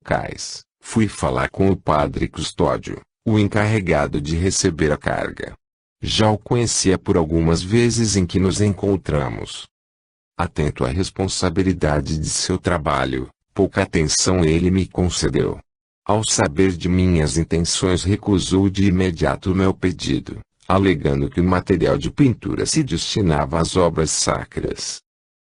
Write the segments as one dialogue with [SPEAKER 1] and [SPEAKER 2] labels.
[SPEAKER 1] Cais, fui falar com o padre Custódio, o encarregado de receber a carga. Já o conhecia por algumas vezes em que nos encontramos. Atento à responsabilidade de seu trabalho, pouca atenção ele me concedeu. Ao saber de minhas intenções, recusou de imediato o meu pedido, alegando que o material de pintura se destinava às obras sacras.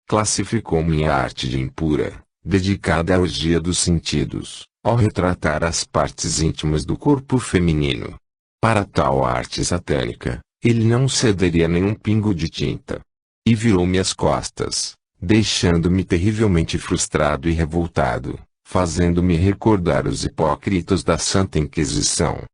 [SPEAKER 1] Classificou minha arte de impura, dedicada à orgia dos sentidos, ao retratar as partes íntimas do corpo feminino. Para tal arte satânica, ele não cederia nenhum pingo de tinta. E virou-me as costas, deixando-me terrivelmente frustrado e revoltado, fazendo-me recordar os hipócritas da Santa Inquisição.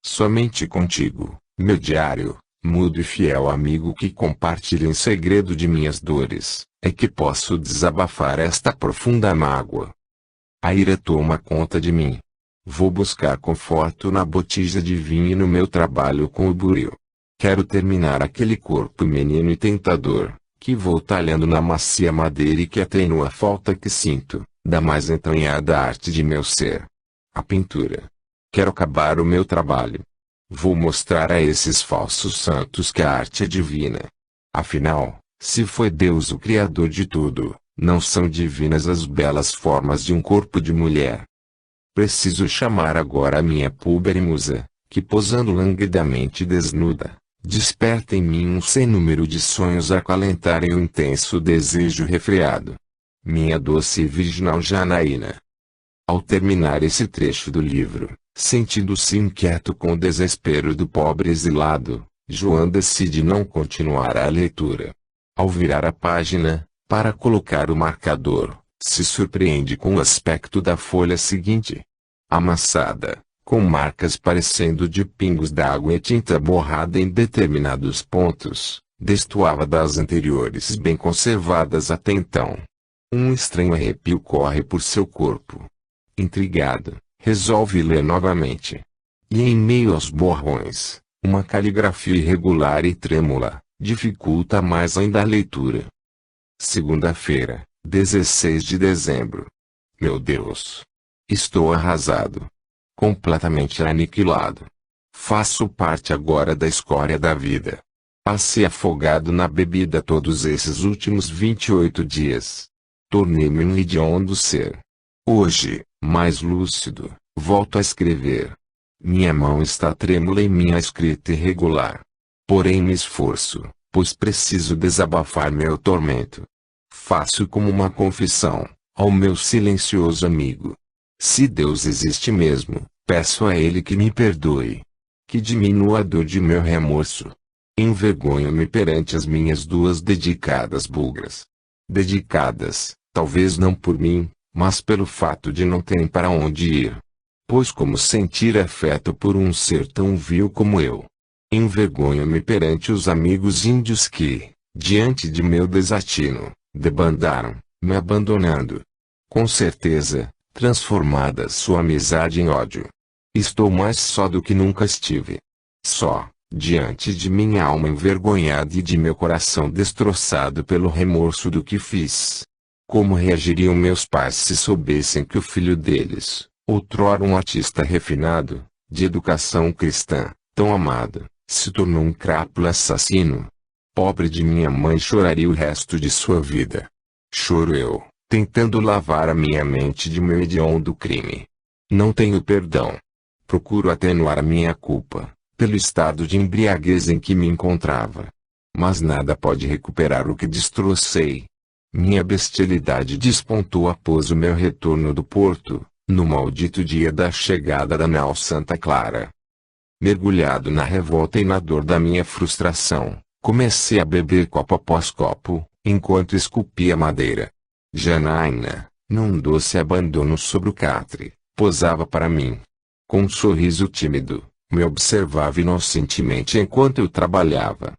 [SPEAKER 1] Somente contigo, meu diário, mudo e fiel amigo que compartilha em segredo de minhas dores, é que posso desabafar esta profunda mágoa. A ira toma conta de mim. Vou buscar conforto na botija de vinho e no meu trabalho com o buril. Quero terminar aquele corpo menino e tentador, que vou talhando na macia madeira e que atenua a falta que sinto, da mais entranhada arte de meu ser. A pintura. Quero acabar o meu trabalho. Vou mostrar a esses falsos santos que a arte é divina. Afinal, se foi Deus o Criador de tudo, não são divinas as belas formas de um corpo de mulher. Preciso chamar agora a minha púbere musa, que posando languidamente desnuda, desperta em mim um sem número de sonhos a acalentarem o intenso desejo refreado. Minha doce e virginal Janaína. Ao terminar esse trecho do livro, sentindo-se inquieto com o desespero do pobre exilado, João decide não continuar a leitura. Ao virar a página, para colocar o marcador, se surpreende com o aspecto da folha seguinte. Amassada, com marcas parecendo de pingos d'água e tinta borrada em determinados pontos, destoava das anteriores bem conservadas até então. Um estranho arrepio corre por seu corpo. Intrigado, resolve ler novamente. E em meio aos borrões, uma caligrafia irregular e trêmula, dificulta mais ainda a leitura. Segunda-feira, 16 de dezembro. Meu Deus! Estou arrasado. Completamente aniquilado. Faço parte agora da escória da vida. Passei afogado na bebida todos esses últimos 28 dias. Tornei-me um hediondo ser. Hoje, mais lúcido, volto a escrever. Minha mão está trêmula em minha escrita irregular. Porém me esforço, pois preciso desabafar meu tormento. Faço como uma confissão, ao meu silencioso amigo. Se Deus existe mesmo, peço a Ele que me perdoe. Que diminua a dor de meu remorso. Envergonho-me perante as minhas duas dedicadas bugras. Dedicadas, talvez não por mim, mas pelo fato de não terem para onde ir. Pois como sentir afeto por um ser tão vil como eu? Envergonho-me perante os amigos índios que, diante de meu desatino, debandaram, me abandonando. Com certeza, transformada sua amizade em ódio. Estou mais só do que nunca estive. Só, diante de minha alma envergonhada e de meu coração destroçado pelo remorso do que fiz. Como reagiriam meus pais se soubessem que o filho deles, outrora um artista refinado, de educação cristã, tão amado, se tornou um crápula assassino? Pobre de minha mãe choraria o resto de sua vida. Choro eu, tentando lavar a minha mente de meu hediondo crime. Não tenho perdão. Procuro atenuar a minha culpa, pelo estado de embriaguez em que me encontrava. Mas nada pode recuperar o que destrocei. Minha bestialidade despontou após o meu retorno do porto, no maldito dia da chegada da nau Santa Clara. Mergulhado na revolta e na dor da minha frustração, comecei a beber copo após copo, enquanto esculpia madeira. Janaína, num doce abandono sobre o catre, posava para mim. Com um sorriso tímido, me observava inocentemente enquanto eu trabalhava.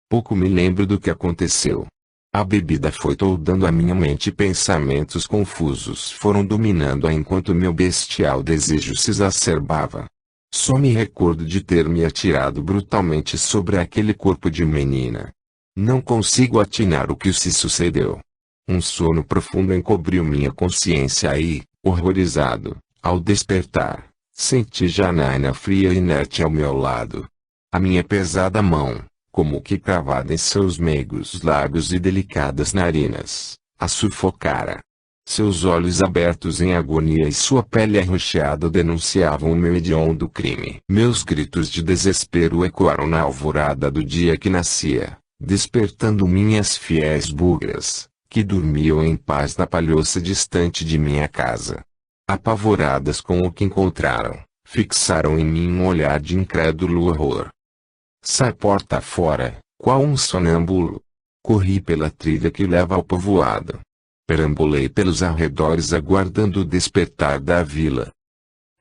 [SPEAKER 1] Pouco me lembro do que aconteceu. A bebida foi toldando a minha mente e pensamentos confusos foram dominando-a enquanto meu bestial desejo se exacerbava. Só me recordo de ter me atirado brutalmente sobre aquele corpo de menina. Não consigo atinar o que se sucedeu. Um sono profundo encobriu minha consciência e, Horrorizado, ao despertar, senti Janaina fria e inerte ao meu lado. A minha pesada mão, como que cravada em seus meigos lábios e delicadas narinas, a sufocara. Seus olhos abertos em agonia e sua pele arroxeada denunciavam o meu hediondo crime. Meus gritos de desespero ecoaram na alvorada do dia que nascia, despertando minhas fiéis bugras, que dormiam em paz na palhoça distante de minha casa. Apavoradas com o que encontraram, fixaram em mim um olhar de incrédulo horror. Sai porta fora, qual um sonâmbulo. Corri pela trilha que leva ao povoado. Perambulei pelos arredores aguardando o despertar da vila.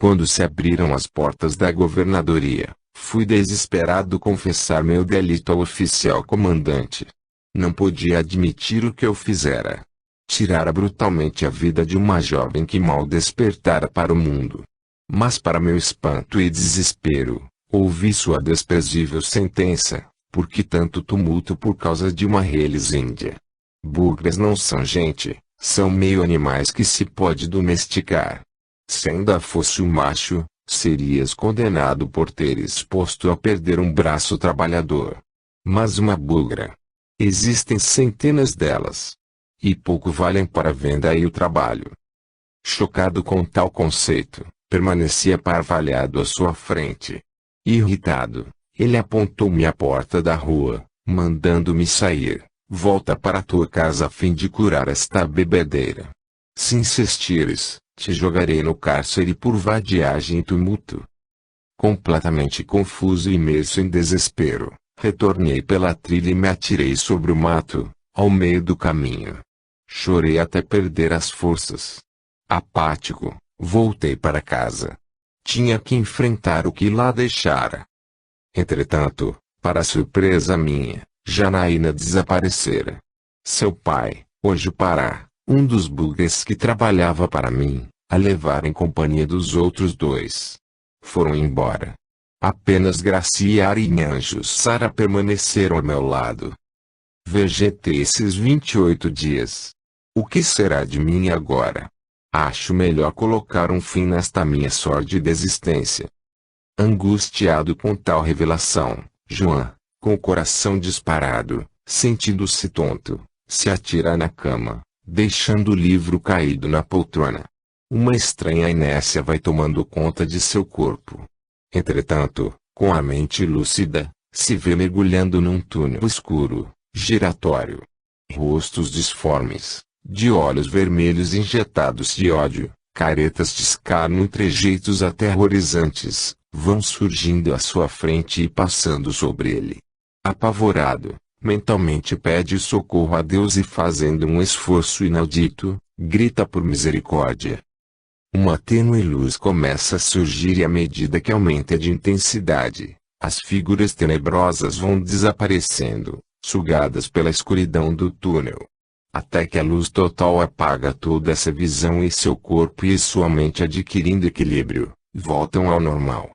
[SPEAKER 1] Quando se abriram as portas da governadoria, fui desesperado confessar meu delito ao oficial comandante. Não podia admitir o que eu fizera. Tirara brutalmente a vida de uma jovem que mal despertara para o mundo. Mas para meu espanto e desespero, ouvi sua desprezível sentença: por que tanto tumulto por causa de uma reles índia? Bugres não são gente, são meio animais que se pode domesticar. Se ainda fosse um macho, serias condenado por ter exposto a perder um braço trabalhador. Mas uma bugra. Existem centenas delas. E pouco valem para a venda e o trabalho. Chocado com tal conceito, permanecia parvalhado à sua frente. Irritado, ele apontou-me à porta da rua, mandando-me sair. Volta para a tua casa a fim de curar esta bebedeira. Se insistires, te jogarei no cárcere por vadiagem e tumulto. Completamente confuso e imerso em desespero, retornei pela trilha e me atirei sobre o mato, ao meio do caminho. Chorei até perder as forças. Apático, voltei para casa. Tinha que enfrentar o que lá deixara. Entretanto, para surpresa minha, Janaína desaparecera. Seu pai, hoje Pará, um dos bugres que trabalhava para mim, a levara em companhia dos outros dois. Foram embora. Apenas Graciara e Anjo Sara permaneceram ao meu lado. Vegetei esses 28 dias. O que será de mim agora? Acho melhor colocar um fim nesta minha sórdida existência. Angustiado com tal revelação, João, com o coração disparado, sentindo-se tonto, se atira na cama, deixando o livro caído na poltrona. Uma estranha inércia vai tomando conta de seu corpo. Entretanto, com a mente lúcida, se vê mergulhando num túnel escuro, giratório. Rostos disformes, de olhos vermelhos injetados de ódio, caretas de escárnio e trejeitos aterrorizantes, vão surgindo à sua frente e passando sobre ele. Apavorado, mentalmente pede socorro a Deus e fazendo um esforço inaudito, grita por misericórdia. Uma tênue luz começa a surgir e à medida que aumenta de intensidade, as figuras tenebrosas vão desaparecendo, sugadas pela escuridão do túnel. Até que a luz total apaga toda essa visão e seu corpo e sua mente, adquirindo equilíbrio, voltam ao normal.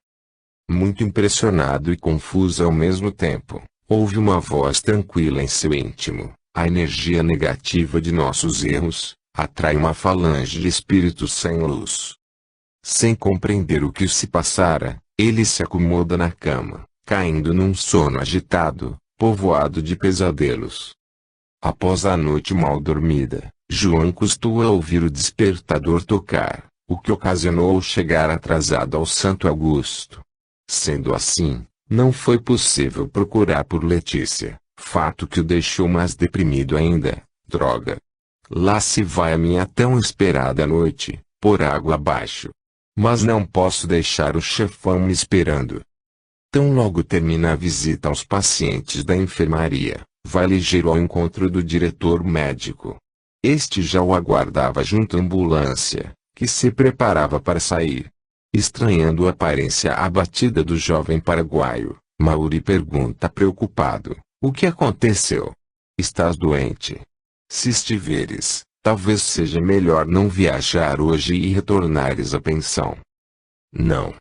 [SPEAKER 1] Muito impressionado e confuso ao mesmo tempo, ouve uma voz tranquila em seu íntimo: a energia negativa de nossos erros atrai uma falange de espíritos sem luz. Sem compreender o que se passara, ele se acomoda na cama, caindo num sono agitado, povoado de pesadelos. Após a noite mal dormida, João costuma ouvir o despertador tocar, o que ocasionou chegar atrasado ao Santo Augusto. Sendo assim, não foi possível procurar por Letícia, fato que o deixou mais deprimido ainda. Droga! Lá se vai a minha tão esperada noite, por água abaixo. Mas não posso deixar o chefão me esperando. Tão logo termina a visita aos pacientes da enfermaria, vai ligeiro ao encontro do diretor médico. Este já o aguardava junto à ambulância, que se preparava para sair. Estranhando a aparência abatida do jovem paraguaio, Mauri pergunta preocupado: o que aconteceu? Estás doente? Se estiveres, talvez seja melhor não viajar hoje e retornares à pensão. Não.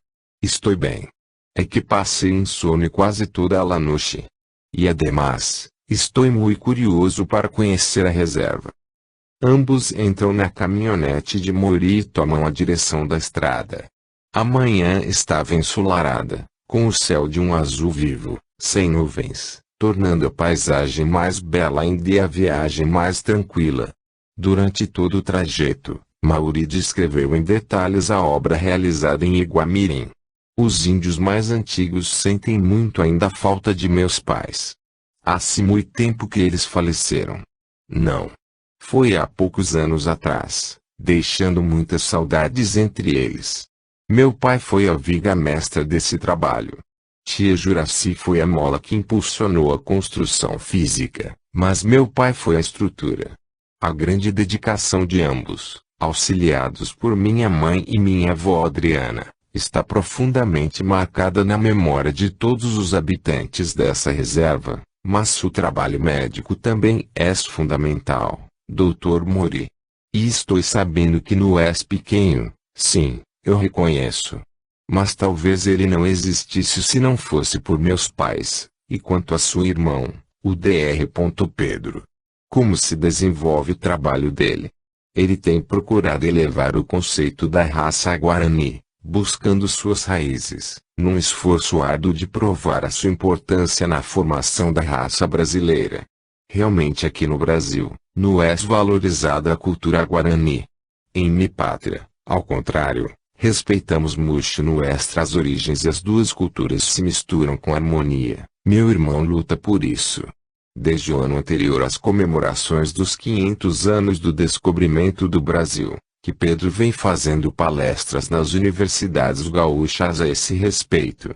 [SPEAKER 1] Estou bem. É que passei insônia quase toda a noite. E además, estou muito curioso para conhecer a reserva. Ambos entram na caminhonete de Mauri e tomam a direção da estrada. A manhã estava ensolarada, com o céu de um azul vivo, sem nuvens, tornando a paisagem mais bela ainda e a viagem mais tranquila. Durante todo o trajeto, Mauri descreveu em detalhes a obra realizada em Iguamirim. Os índios mais antigos sentem muito ainda a falta de meus pais. Há-se muito tempo que eles faleceram. Não. Foi há poucos anos atrás, deixando muitas saudades entre eles. Meu pai foi a viga mestra desse trabalho. Tia Juraci foi a mola que impulsionou a construção física, mas meu pai foi a estrutura. A grande dedicação de ambos, auxiliados por minha mãe e minha avó Adriana, está profundamente marcada na memória de todos os habitantes dessa reserva, mas o trabalho médico também é fundamental, Dr. Mauri. E estou sabendo que não és pequeno, sim, eu reconheço. Mas talvez ele não existisse se não fosse por meus pais. E quanto a seu irmão, o Dr. Pedro? Como se desenvolve o trabalho dele? Ele tem procurado elevar o conceito da raça Guarani, buscando suas raízes, num esforço árduo de provar a sua importância na formação da raça brasileira. Realmente aqui no Brasil, não é valorizada a cultura Guarani. Em minha pátria, ao contrário, respeitamos muito as origens e as duas culturas se misturam com harmonia. Meu irmão luta por isso. Desde o ano anterior às comemorações dos 500 anos do descobrimento do Brasil, que Pedro vem fazendo palestras nas universidades gaúchas a esse respeito.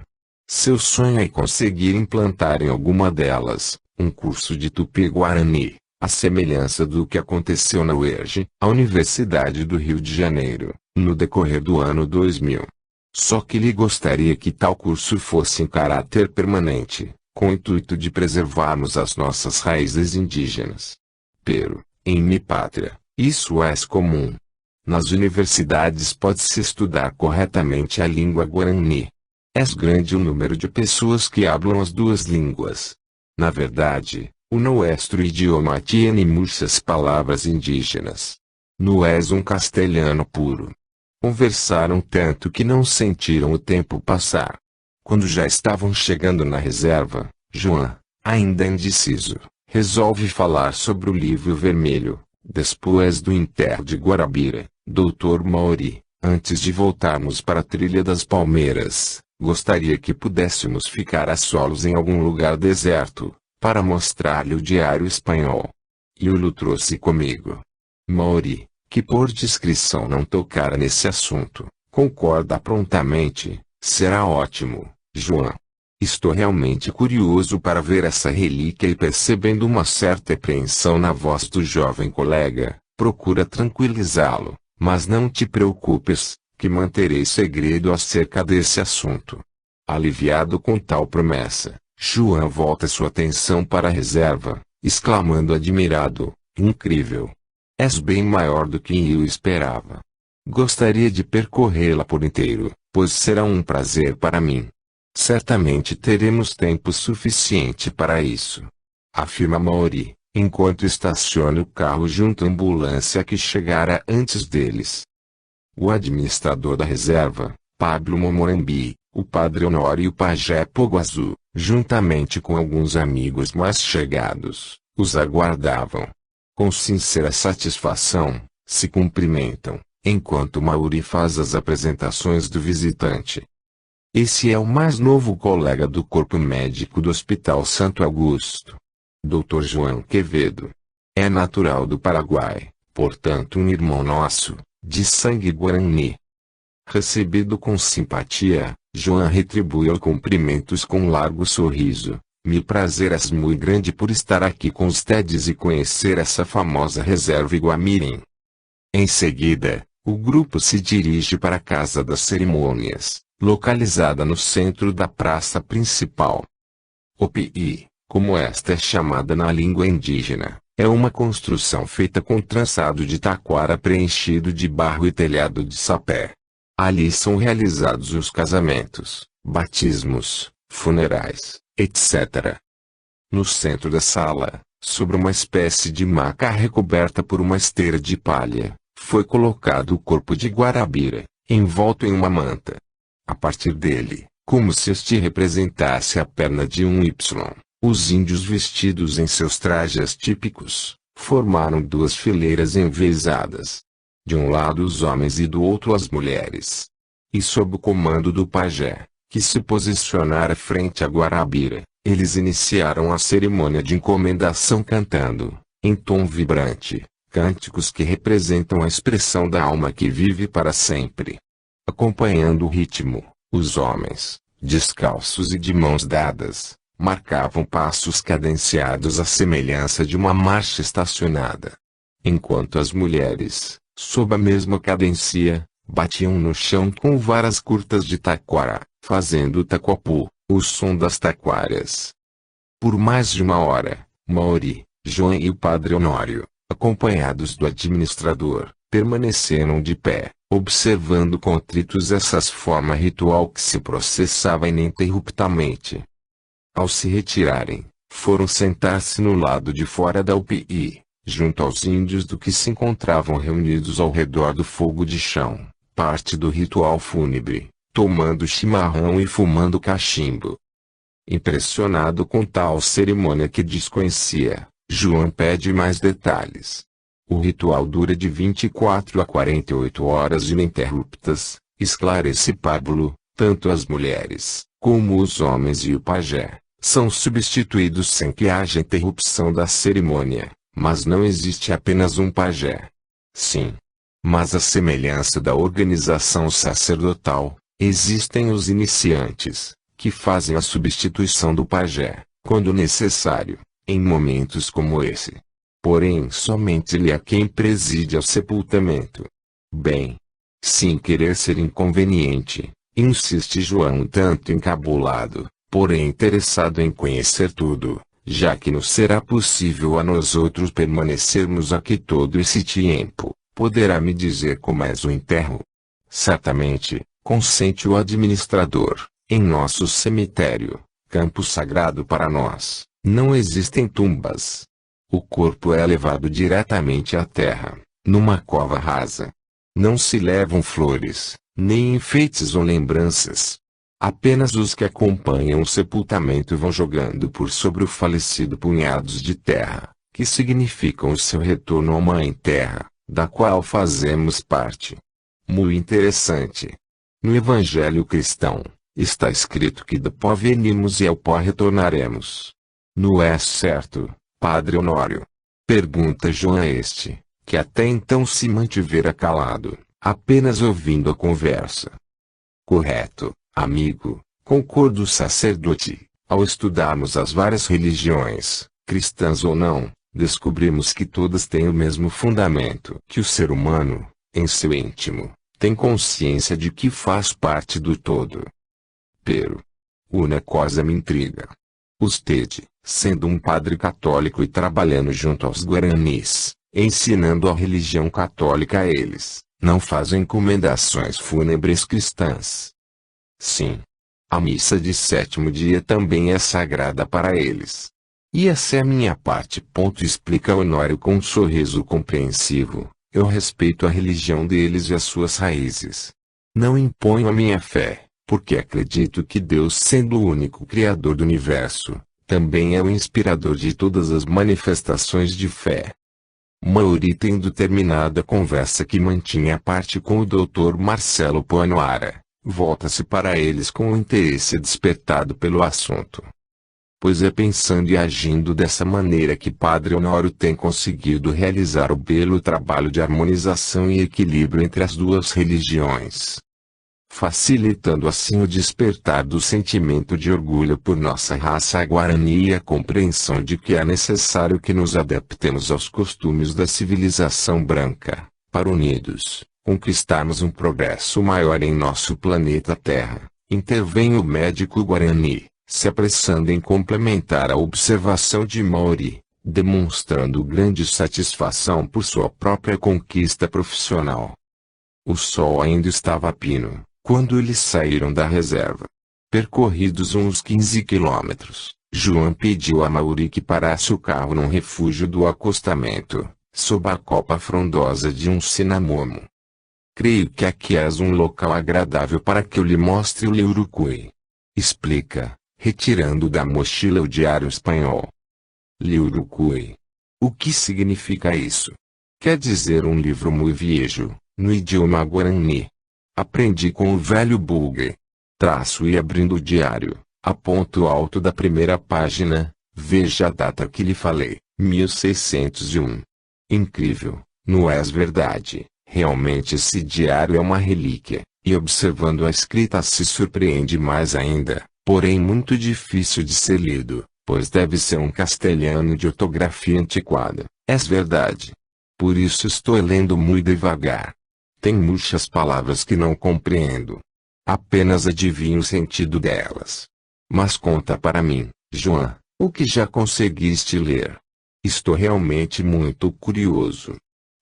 [SPEAKER 1] Seu sonho é conseguir implantar em alguma delas um curso de Tupi-Guarani, à semelhança do que aconteceu na UERJ, a Universidade do Rio de Janeiro, no decorrer do ano 2000. Só que ele gostaria que tal curso fosse em caráter permanente, com o intuito de preservarmos as nossas raízes indígenas. Pero, em minha pátria, isso é comum. Nas universidades pode-se estudar corretamente a língua Guarani. É grande o número de pessoas que falam as duas línguas. Na verdade, o nosso idioma tiene muitas palavras indígenas. Não é um castelhano puro. Conversaram tanto que não sentiram o tempo passar. Quando já estavam chegando na reserva, João, ainda indeciso, resolve falar sobre o livro vermelho. Depois do enterro de Guarabira, Dr. Mauri, antes de voltarmos para a Trilha das Palmeiras, gostaria que pudéssemos ficar a solos em algum lugar deserto, para mostrar-lhe o diário espanhol. E eu o trouxe comigo. Mauri, que por discrição não tocara nesse assunto, concorda prontamente. Será ótimo, João. Estou realmente curioso para ver essa relíquia e percebendo uma certa apreensão na voz do jovem colega, procura tranquilizá-lo, mas não te preocupes, que manterei segredo acerca desse assunto. Aliviado com tal promessa, João volta sua atenção para a reserva, exclamando admirado, incrível. És bem maior do que eu esperava. Gostaria de percorrê-la por inteiro, pois será um prazer para mim. Certamente teremos tempo suficiente para isso, afirma Mauri, enquanto estaciona o carro junto à ambulância que chegara antes deles. O administrador da reserva, Pablo Momorambi, o padre Honório e o pajé Poguazu, juntamente com alguns amigos mais chegados, os aguardavam. Com sincera satisfação, se cumprimentam, enquanto Mauri faz as apresentações do visitante. Esse é o mais novo colega do corpo médico do Hospital Santo Augusto. Dr. João Quevedo. É natural do Paraguai, portanto um irmão nosso, de sangue guarani. Recebido com simpatia, João retribuiu cumprimentos com um largo sorriso. Me prazer é muito grande por estar aqui com ustedes e conhecer essa famosa reserva Iguamirim. Em seguida, o grupo se dirige para a Casa das Cerimônias, localizada no centro da praça principal. O PI, como esta é chamada na língua indígena, é uma construção feita com trançado de taquara preenchido de barro e telhado de sapé. Ali são realizados os casamentos, batismos, funerais, etc. No centro da sala, Sobre uma espécie de maca recoberta por uma esteira de palha, foi colocado o corpo de Guarabira, envolto em uma manta. A partir dele, como se este representasse a perna de um Y, os índios vestidos em seus trajes típicos, formaram duas fileiras enviesadas. De um lado os homens e do outro as mulheres. E sob o comando do pajé, que se posicionara frente a Guarabira, eles iniciaram a cerimônia de encomendação cantando, em tom vibrante, cânticos que representam a expressão da alma que vive para sempre. Acompanhando o ritmo, os homens, descalços e de mãos dadas, marcavam passos cadenciados à semelhança de uma marcha estacionada. Enquanto as mulheres, sob a mesma cadência, batiam no chão com varas curtas de taquara, fazendo o taquapu, o som das taquaras. Por mais de uma hora, Mauri, João e o padre Honório, acompanhados do administrador, permaneceram de pé, observando contritos essa forma ritual que se processava ininterruptamente. Ao se retirarem, foram sentar-se no lado de fora da UPI, junto aos índios do que se encontravam reunidos ao redor do fogo de chão, parte do ritual fúnebre, tomando chimarrão e fumando cachimbo. Impressionado com tal cerimônia que desconhecia, João pede mais detalhes. O ritual dura de 24 a 48 horas ininterruptas, esclarece Pablo. Tanto as mulheres, como os homens e o pajé, são substituídos sem que haja interrupção da cerimônia, mas não existe apenas um pajé. Sim. Mas à semelhança da organização sacerdotal, existem os iniciantes, que fazem a substituição do pajé, quando necessário, em momentos como esse. Porém somente ele é quem preside ao sepultamento. Bem, sem querer ser inconveniente, insiste João tanto encabulado, porém interessado em conhecer tudo, já que não será possível a nós outros permanecermos aqui todo esse tempo, poderá me dizer como é o enterro? Certamente, consente o administrador, em nosso cemitério, campo sagrado para nós, não existem tumbas. O corpo é levado diretamente à terra, numa cova rasa. Não se levam flores, nem enfeites ou lembranças. Apenas os que acompanham o sepultamento vão jogando por sobre o falecido punhados de terra, que significam o seu retorno à Mãe Terra, da qual fazemos parte. Muito interessante. No Evangelho cristão, está escrito que do pó venimos e ao pó retornaremos. Não é certo, Padre Honório? Pergunta João a este, que até então se mantivera calado, apenas ouvindo a conversa. Correto, amigo, concorda o sacerdote. Ao estudarmos as várias religiões, cristãs ou não, descobrimos que todas têm o mesmo fundamento, que o ser humano, em seu íntimo, tem consciência de que faz parte do todo. Pero, uma coisa me intriga. Usted, sendo um padre católico e trabalhando junto aos guaranis, ensinando a religião católica a eles, não faz encomendações fúnebres cristãs. Sim. A missa de sétimo dia também é sagrada para eles. E essa é a minha parte. Explica Honório com um sorriso compreensivo. Eu respeito a religião deles e as suas raízes. Não imponho a minha fé, porque acredito que Deus, sendo o único Criador do universo, também é o inspirador de todas as manifestações de fé. Mauri, tendo terminado a conversa que mantinha à parte com o Dr. Marcelo Ponoara, volta-se para eles com o interesse despertado pelo assunto. Pois é pensando e agindo dessa maneira que Padre Honório tem conseguido realizar o belo trabalho de harmonização e equilíbrio entre as duas religiões, facilitando assim o despertar do sentimento de orgulho por nossa raça guarani e a compreensão de que é necessário que nos adaptemos aos costumes da civilização branca, para unidos, conquistarmos um progresso maior em nosso planeta Terra. Intervém o médico guarani, se apressando em complementar a observação de Mauri, demonstrando grande satisfação por sua própria conquista profissional. O sol ainda estava a pino quando eles saíram da reserva. Percorridos uns 15 quilômetros, João pediu a Mauri que parasse o carro num refúgio do acostamento, sob a copa frondosa de um cinamomo. Creio que aqui és um local agradável para que eu lhe mostre o Liurucuy. Explica, retirando da mochila o diário espanhol. Liurucuy. O que significa isso? Quer dizer um livro muito viejo, no idioma guarani. Aprendi com o velho Bulgue. Traço e abrindo o diário, a ponto alto da primeira página, veja a data que lhe falei, 1601. Incrível, não é verdade? Realmente esse diário é uma relíquia, e observando a escrita se surpreende mais ainda, porém muito difícil de ser lido, pois deve ser um castelhano de ortografia antiquada, é verdade. Por isso estou lendo muito devagar. Tem muitas palavras que não compreendo. Apenas adivinho o sentido delas. Mas conta para mim, João, o que já conseguiste ler? Estou realmente muito curioso.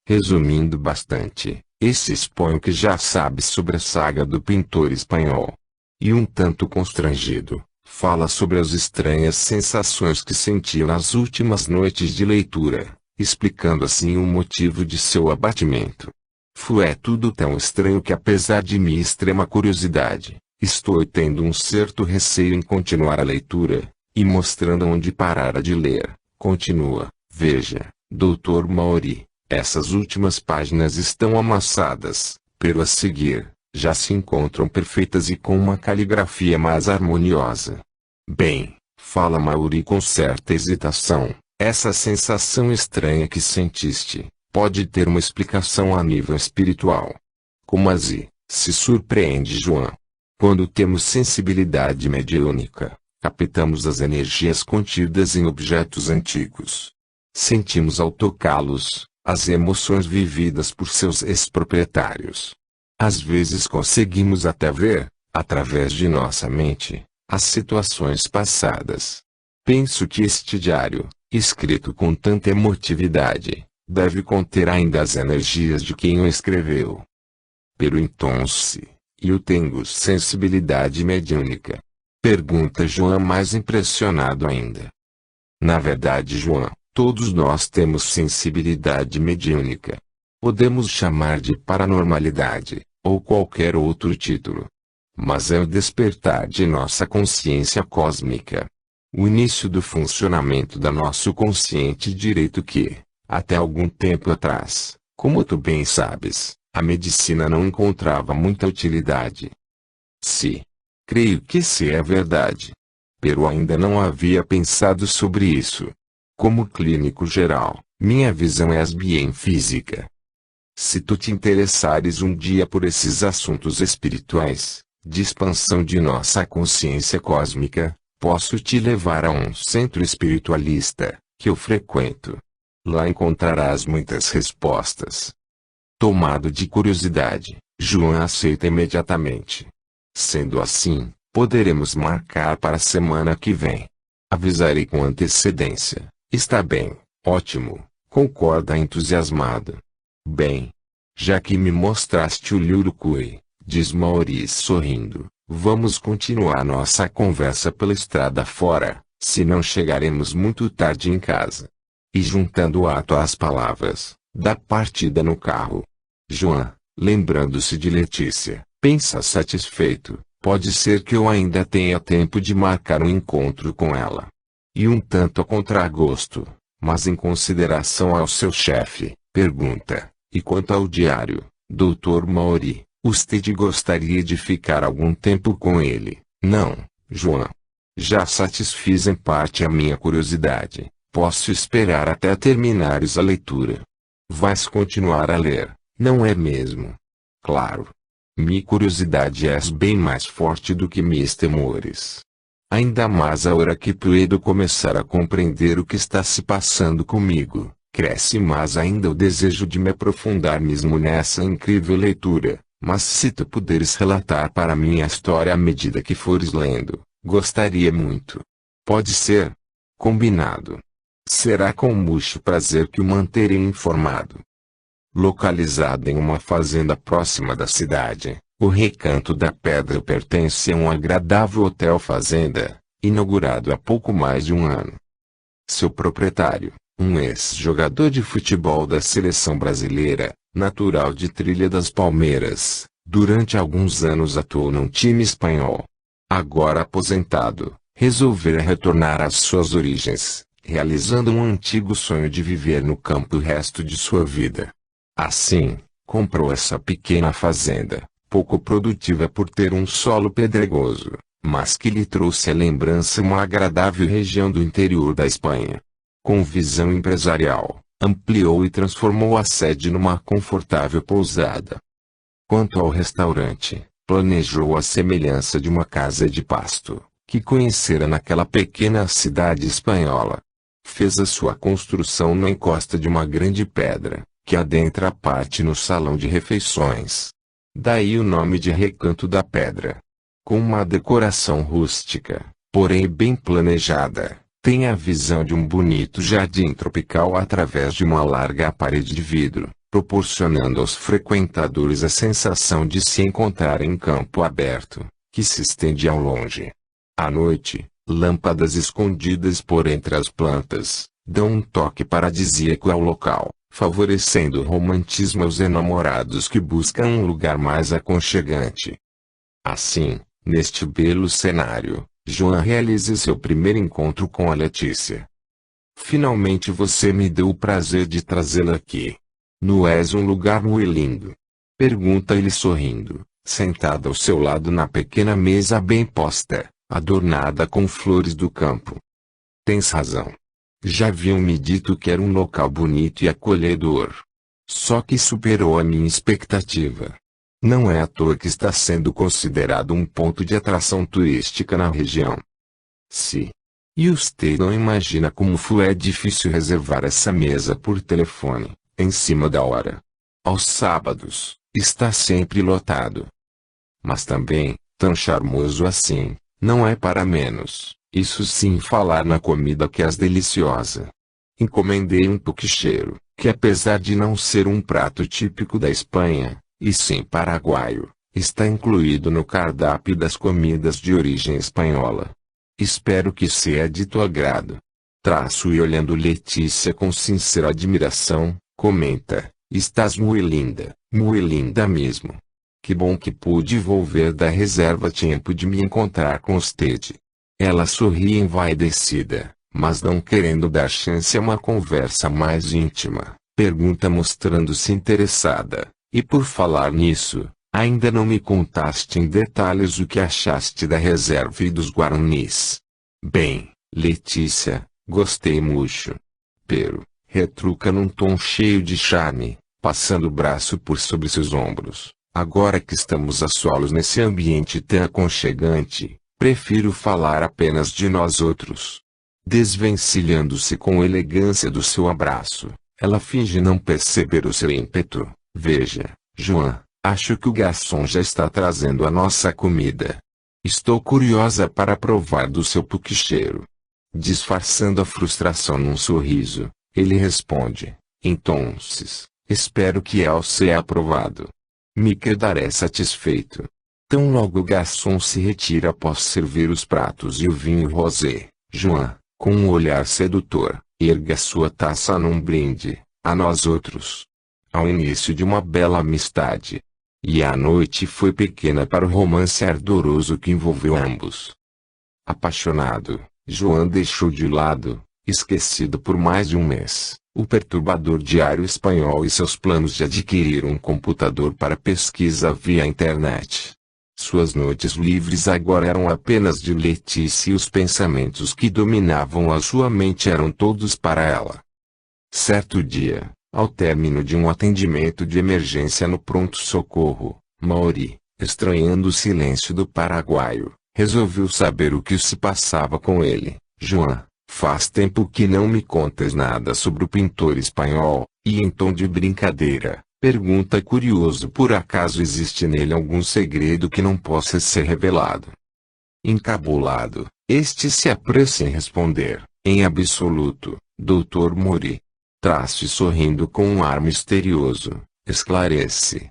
[SPEAKER 1] Resumindo bastante, esse expõe o que já sabe sobre a saga do pintor espanhol. E um tanto constrangido, fala sobre as estranhas sensações que sentiu nas últimas noites de leitura, explicando assim o motivo de seu abatimento. Foi tudo tão estranho que, apesar de minha extrema curiosidade, estou tendo um certo receio em continuar a leitura, e mostrando onde parara de ler, continua, veja, Dr. Mauri, essas últimas páginas estão amassadas, pero a seguir, já se encontram perfeitas e com uma caligrafia mais harmoniosa. Bem, fala Mauri com certa hesitação, essa sensação estranha que sentiste, pode ter uma explicação a nível espiritual. Como assim? Se surpreende João. Quando temos sensibilidade mediúnica, captamos as energias contidas em objetos antigos. Sentimos ao tocá-los, as emoções vividas por seus ex-proprietários. Às vezes conseguimos até ver, através de nossa mente, as situações passadas. Penso que este diário, escrito com tanta emotividade, deve conter ainda as energias de quem o escreveu. Pero então-se, eu tenho sensibilidade mediúnica? Pergunta João mais impressionado ainda. Na verdade João, todos nós temos sensibilidade mediúnica. Podemos chamar de paranormalidade, ou qualquer outro título. Mas é o despertar de nossa consciência cósmica. O início do funcionamento da nosso consciente direito que, até algum tempo atrás, como tu bem sabes, a medicina não encontrava muita utilidade. Sim. Creio que se é verdade. Pero ainda não havia pensado sobre isso. Como clínico geral, minha visão é bem física. Se tu te interessares um dia por esses assuntos espirituais, de expansão de nossa consciência cósmica, posso te levar a um centro espiritualista, que eu frequento. Lá encontrarás muitas respostas. Tomado de curiosidade, João aceita imediatamente. Sendo assim, poderemos marcar para a semana que vem. Avisarei com antecedência. Está bem, ótimo, concorda entusiasmado. Bem, já que me mostraste o Liurucuy, diz Maurício sorrindo, vamos continuar nossa conversa pela estrada fora, senão chegaremos muito tarde em casa. E juntando o ato às palavras, dá partida no carro. João, lembrando-se de Letícia, pensa satisfeito, pode ser que eu ainda tenha tempo de marcar um encontro com ela. E um tanto a contragosto, mas em consideração ao seu chefe, pergunta, e quanto ao diário, Dr. Mauri, usted gostaria de ficar algum tempo com ele? Não, João. Já satisfiz em parte a minha curiosidade, posso esperar até terminares a leitura. Vais continuar a ler, não é mesmo? Claro. Minha curiosidade é bem mais forte do que meus temores. Ainda mais a hora que puedo começar a compreender o que está se passando comigo, cresce mais ainda o desejo de me aprofundar mesmo nessa incrível leitura. Mas se tu puderes relatar para mim a história à medida que fores lendo, gostaria muito. Pode ser? Combinado. Será com muito prazer que o manterei informado. Localizado em uma fazenda próxima da cidade, o Recanto da Pedra pertence a um agradável hotel-fazenda, inaugurado há pouco mais de um ano. Seu proprietário, um ex-jogador de futebol da seleção brasileira, natural de Trilha das Palmeiras, durante alguns anos atuou num time espanhol. Agora aposentado, resolvera retornar às suas origens, realizando um antigo sonho de viver no campo o resto de sua vida. Assim, comprou essa pequena fazenda, pouco produtiva por ter um solo pedregoso, mas que lhe trouxe à lembrança uma agradável região do interior da Espanha. Com visão empresarial, ampliou e transformou a sede numa confortável pousada. Quanto ao restaurante, planejou a semelhança de uma casa de pasto, que conhecera naquela pequena cidade espanhola. Fez a sua construção na encosta de uma grande pedra, que adentra a parte no salão de refeições. Daí o nome de Recanto da Pedra. Com uma decoração rústica, porém bem planejada, tem a visão de um bonito jardim tropical através de uma larga parede de vidro, proporcionando aos frequentadores a sensação de se encontrar em campo aberto, que se estende ao longe. À noite, lâmpadas escondidas por entre as plantas, dão um toque paradisíaco ao local, favorecendo o romantismo aos enamorados que buscam um lugar mais aconchegante. Assim, neste belo cenário, Joan realiza seu primeiro encontro com a Letícia. Finalmente você me deu o prazer de trazê-la aqui. Não és um lugar muito lindo? Pergunta ele sorrindo, sentada ao seu lado na pequena mesa bem posta, adornada com flores do campo. Tens razão. Já haviam me dito que era um local bonito e acolhedor. Só que superou a minha expectativa. Não é à toa que está sendo considerado um ponto de atração turística na região. Sim. E você não imagina como foi difícil reservar essa mesa por telefone, em cima da hora. Aos sábados, está sempre lotado. Mas também, tão charmoso assim, não é para menos, isso sim falar na comida que é deliciosa. Encomendei um puquicheiro, que apesar de não ser um prato típico da Espanha, e sim paraguaio, está incluído no cardápio das comidas de origem espanhola. Espero que seja de teu agrado. Traço e olhando Letícia com sincera admiração, comenta, estás muito linda mesmo. Que bom que pude volver da reserva a tempo de me encontrar com você. Ela sorri envaidecida, mas não querendo dar chance a uma conversa mais íntima, pergunta mostrando-se interessada, e por falar nisso, ainda não me contaste em detalhes o que achaste da reserva e dos guaranis. Bem, Letícia, gostei muito. Pero, retruca num tom cheio de charme, passando o braço por sobre seus ombros. Agora que estamos a solos nesse ambiente tão aconchegante, prefiro falar apenas de nós outros. Desvencilhando-se com elegância do seu abraço, ela finge não perceber o seu ímpeto. Veja, Joan, acho que o garçom já está trazendo a nossa comida. Estou curiosa para provar do seu puquicheiro. Disfarçando a frustração num sorriso, ele responde, então, espero que ele seja aprovado. Me quedaré satisfeito. Tão logo o garçom se retira após servir os pratos e o vinho rosé, Joan, com um olhar sedutor, erga sua taça num brinde, a nós outros. Ao início de uma bela amizade. E a noite foi pequena para o romance ardoroso que envolveu ambos. Apaixonado, Joan deixou de lado, esquecido por mais de um mês, o perturbador diário espanhol e seus planos de adquirir um computador para pesquisa via internet. Suas noites livres agora eram apenas de Letícia e os pensamentos que dominavam a sua mente eram todos para ela. Certo dia, ao término de um atendimento de emergência no pronto-socorro, Mauri, estranhando o silêncio do paraguaio, resolveu saber o que se passava com ele. Joan, faz tempo que não me contas nada sobre o pintor espanhol, e em tom de brincadeira, pergunta curioso por acaso existe nele algum segredo que não possa ser revelado. Encabulado, este se apressa em responder, em absoluto, Dr. Mauri. Trace sorrindo com um ar misterioso, esclarece,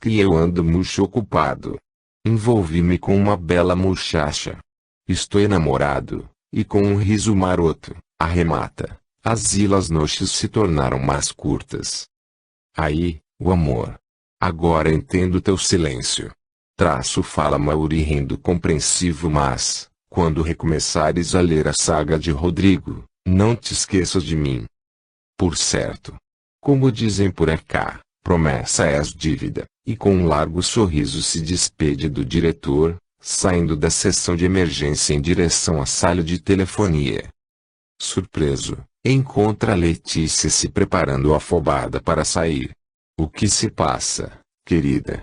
[SPEAKER 1] que eu ando muito ocupado. Envolvi-me com uma bela muchacha. Estou enamorado, e com um riso maroto, arremata, as ilhas noches se tornaram mais curtas. Aí, o amor. Agora entendo teu silêncio. Fala Mauri rindo compreensivo, mas, quando recomeçares a ler a saga de Rodrigo, não te esqueças de mim. Por certo. Como dizem por cá, promessa és dívida, e com um largo sorriso se despede do diretor, saindo da sessão de emergência em direção à sala de telefonia. Surpreso, encontra Letícia se preparando afobada para sair. O que se passa, querida?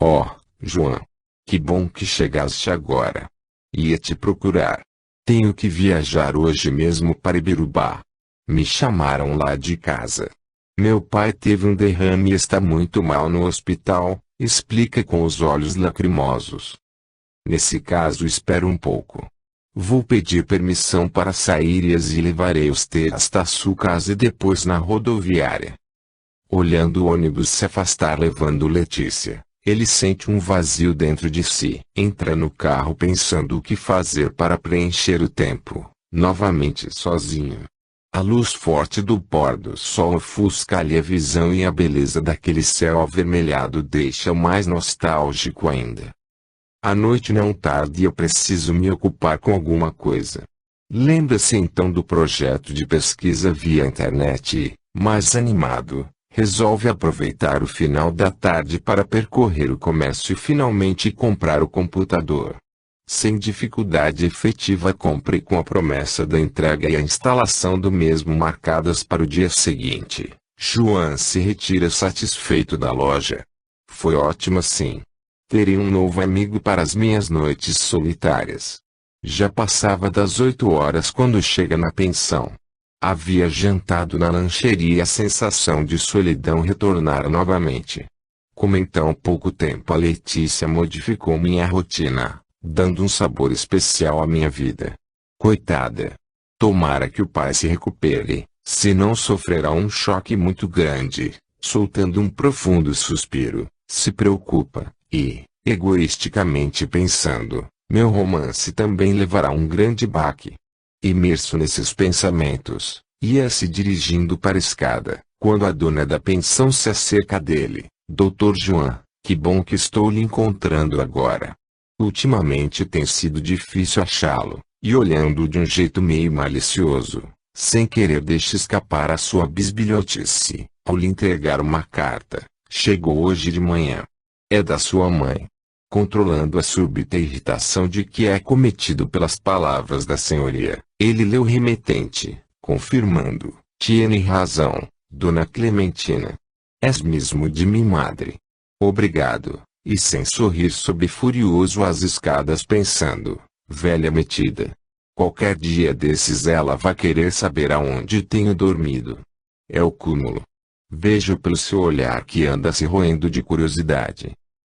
[SPEAKER 1] Oh, João. Que bom que chegaste agora. Ia te procurar. Tenho que viajar hoje mesmo para Ibirubá. Me chamaram lá de casa. Meu pai teve um derrame e está muito mal no hospital, explica com os olhos lacrimosos. Nesse caso espera um pouco. Vou pedir permissão para sair e levarei você hasta sua casa e depois na rodoviária. Olhando o ônibus se afastar levando Letícia, ele sente um vazio dentro de si. Entra no carro pensando o que fazer para preencher o tempo, novamente sozinho. A luz forte do pôr do sol ofusca-lhe a visão e a beleza daquele céu avermelhado deixa-o mais nostálgico ainda. A noite não tarda e eu preciso me ocupar com alguma coisa. Lembra-se então do projeto de pesquisa via internet e, mais animado, resolve aproveitar o final da tarde para percorrer o comércio e finalmente comprar o computador. Sem dificuldade efetiva compra e com a promessa da entrega e a instalação do mesmo marcadas para o dia seguinte, João se retira satisfeito da loja. Foi ótimo sim. Terei um novo amigo para as minhas noites solitárias. Já passava das 8 horas quando chega na pensão. Havia jantado na lancheria e a sensação de solidão retornara novamente. Como em tão pouco tempo a Letícia modificou minha rotina, dando um sabor especial à minha vida. Coitada. Tomara que o pai se recupere, senão sofrerá um choque muito grande. Soltando um profundo suspiro, se preocupa, e, egoisticamente pensando, meu romance também levará um grande baque. Imerso nesses pensamentos, ia se dirigindo para a escada, quando a dona da pensão se acerca dele. Doutor João, que bom que estou lhe encontrando agora. Ultimamente tem sido difícil achá-lo, e olhando de um jeito meio malicioso, sem querer deixa escapar a sua bisbilhotice, ao lhe entregar uma carta. Chegou hoje de manhã. É da sua mãe. Controlando a súbita irritação de que é cometido pelas palavras da senhoria, ele leu o remetente, confirmando: "Tiene razão, dona Clementina. És mesmo de minha madre. Obrigado." E sem sorrir sobe furioso as escadas pensando: velha metida. Qualquer dia desses ela vai querer saber aonde tenho dormido. É o cúmulo. Vejo pelo seu olhar que anda se roendo de curiosidade.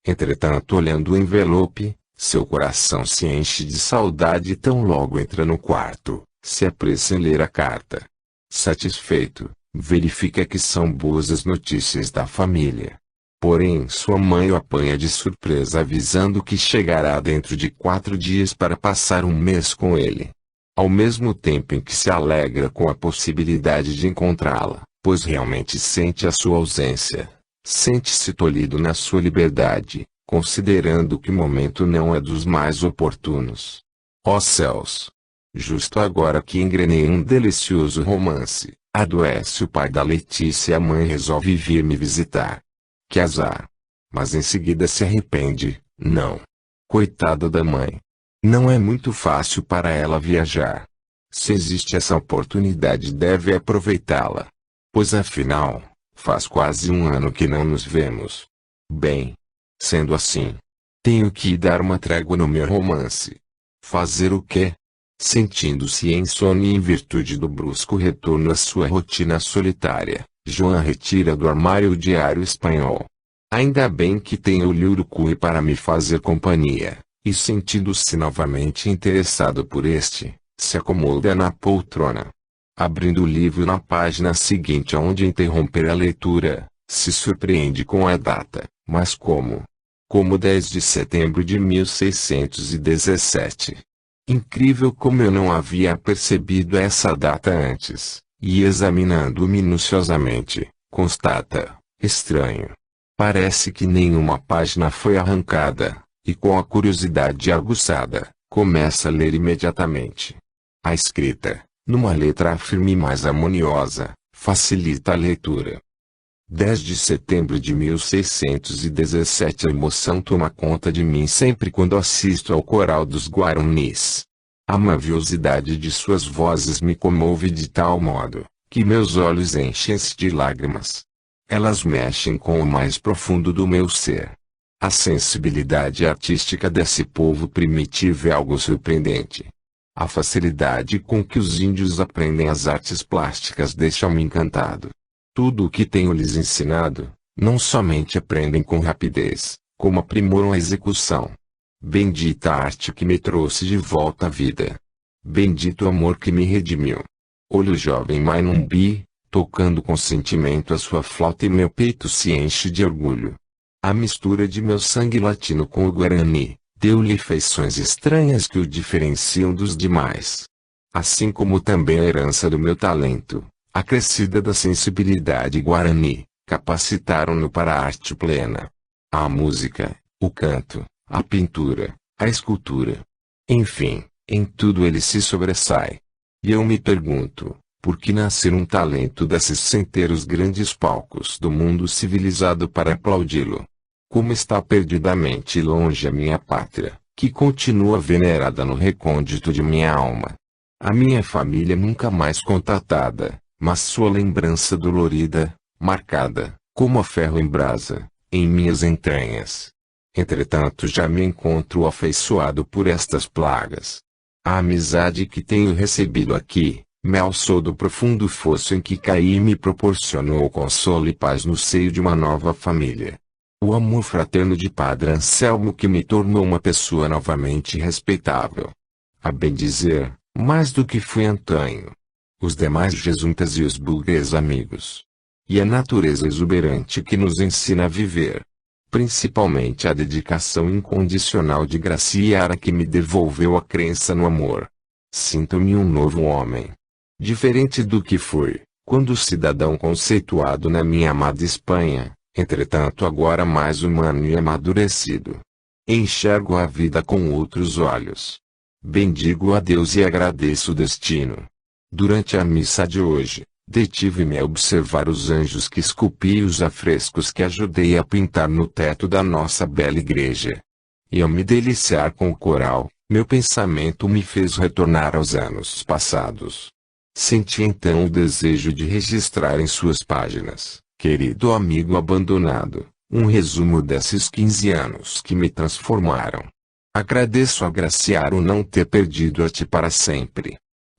[SPEAKER 1] Entretanto, olhando o envelope, seu coração se enche de saudade e tão logo entra no quarto, se apressa em ler a carta. Satisfeito, verifica que são boas as notícias da família. Porém, sua mãe o apanha de surpresa avisando que chegará dentro de 4 dias para passar um mês com ele. Ao mesmo tempo em que se alegra com a possibilidade de encontrá-la, pois realmente sente a sua ausência. Sente-se tolhido na sua liberdade, considerando que o momento não é dos mais oportunos. Ó céus! Justo agora que engrenei um delicioso romance, adoece o pai da Letícia e a mãe resolve vir me visitar. Que azar! Mas em seguida se arrepende, não. Coitada da mãe. Não é muito fácil para ela viajar. Se existe essa oportunidade deve aproveitá-la. Pois afinal, faz quase um ano que não nos vemos. Bem, sendo assim, tenho que dar uma trégua no meu romance. Fazer o quê? Sentindo-se insone em virtude do brusco retorno à sua rotina solitária, João retira do armário o diário espanhol. Ainda bem que tem o Urucuí para me fazer companhia, e sentindo-se novamente interessado por este, se acomoda na poltrona. Abrindo o livro na página seguinte onde interromper a leitura, se surpreende com a data, mas como? Como 10 de setembro de 1617. Incrível como eu não havia percebido essa data antes, e examinando minuciosamente, constata, estranho. Parece que nenhuma página foi arrancada, e com a curiosidade aguçada, começa a ler imediatamente. A escrita, numa letra firme e mais harmoniosa, facilita a leitura. 10 de setembro de 1617. A emoção toma conta de mim sempre quando assisto ao coral dos Guaranis. A maviosidade de suas vozes me comove de tal modo, que meus olhos enchem-se de lágrimas. Elas mexem com o mais profundo do meu ser. A sensibilidade artística desse povo primitivo é algo surpreendente. A facilidade com que os índios aprendem as artes plásticas deixa-me encantado. Tudo o que tenho lhes ensinado, não somente aprendem com rapidez, como aprimoram a execução. Bendita a arte que me trouxe de volta à vida. Bendito o amor que me redimiu. Olho o jovem Mainumbi, tocando com sentimento a sua flauta, e meu peito se enche de orgulho. A mistura de meu sangue latino com o Guarani, deu-lhe feições estranhas que o diferenciam dos demais. Assim como também a herança do meu talento, acrescida da sensibilidade Guarani, capacitaram-no para a arte plena. A música, o canto, a pintura, a escultura. Enfim, em tudo ele se sobressai. E eu me pergunto, por que nascer um talento desses sem ter os grandes palcos do mundo civilizado para aplaudi-lo? Como está perdidamente longe a minha pátria, que continua venerada no recôndito de minha alma. A minha família nunca mais contatada, mas sua lembrança dolorida, marcada, como a ferro em brasa, em minhas entranhas. Entretanto já me encontro afeiçoado por estas plagas. A amizade que tenho recebido aqui, me alçou do profundo fosso em que caí e me proporcionou consolo e paz no seio de uma nova família. O amor fraterno de Padre Anselmo que me tornou uma pessoa novamente respeitável. A bem dizer, mais do que fui antanho. Os demais jesuítas e os burgueses amigos. E a natureza exuberante que nos ensina a viver. Principalmente a dedicação incondicional de Graciara que me devolveu a crença no amor. Sinto-me um novo homem. Diferente do que fui, quando cidadão conceituado na minha amada Espanha, entretanto agora mais humano e amadurecido. Enxergo a vida com outros olhos. Bendigo a Deus e agradeço o destino. Durante a missa de hoje, detive-me a observar os anjos que esculpi e os afrescos que ajudei a pintar no teto da nossa bela igreja. E ao me deliciar com o coral, meu pensamento me fez retornar aos anos passados. Senti então o desejo de registrar em suas páginas, querido amigo abandonado, um resumo desses 15 anos que me transformaram. Agradeço a Graciara o não ter perdido a ti para sempre.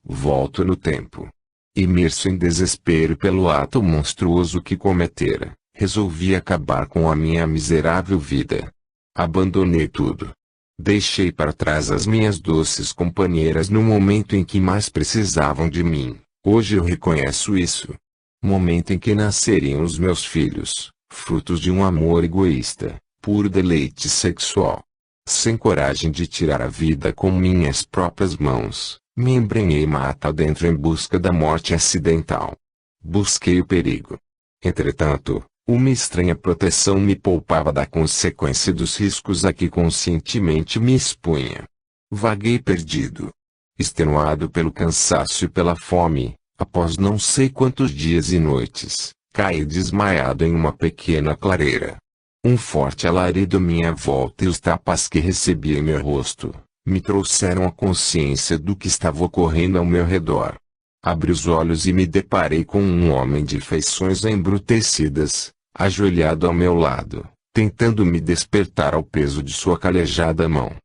[SPEAKER 1] Volto no tempo. Imerso em desespero pelo ato monstruoso que cometera, resolvi acabar com a minha miserável vida. Abandonei tudo. Deixei para trás as minhas doces companheiras no momento em que mais precisavam de mim. Hoje eu reconheço isso. Momento em que nasceriam os meus filhos, frutos de um amor egoísta, puro deleite sexual. Sem coragem de tirar a vida com minhas próprias mãos, me embrenhei mata adentro em busca da morte acidental. Busquei o perigo. Entretanto, uma estranha proteção me poupava da consequência dos riscos a que conscientemente me expunha. Vaguei perdido. Extenuado pelo cansaço e pela fome, após não sei quantos dias e noites, caí desmaiado em uma pequena clareira. Um forte alarido à minha volta e os tapas que recebi em meu rosto, me trouxeram a consciência do que estava ocorrendo ao meu redor. Abri os olhos e me deparei com um homem de feições embrutecidas, ajoelhado ao meu lado, tentando me despertar ao peso de sua calejada mão.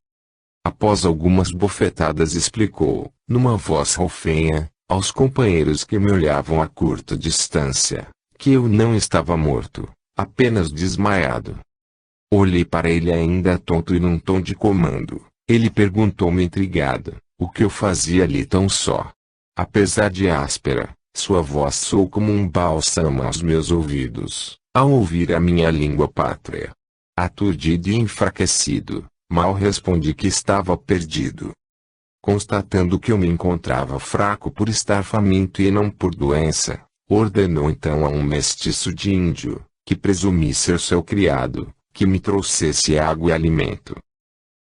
[SPEAKER 1] Após algumas bofetadas explicou, numa voz rouquenha, aos companheiros que me olhavam a curta distância, que eu não estava morto, apenas desmaiado. Olhei para ele ainda tonto e num tom de comando. Ele perguntou-me intrigado, o que eu fazia ali tão só. Apesar de áspera, sua voz soou como um bálsamo aos meus ouvidos, ao ouvir a minha língua pátria. Aturdido e enfraquecido, mal respondi que estava perdido. Constatando que eu me encontrava fraco por estar faminto e não por doença, ordenou então a um mestiço de índio, que presumi ser seu criado, que me trouxesse água e alimento.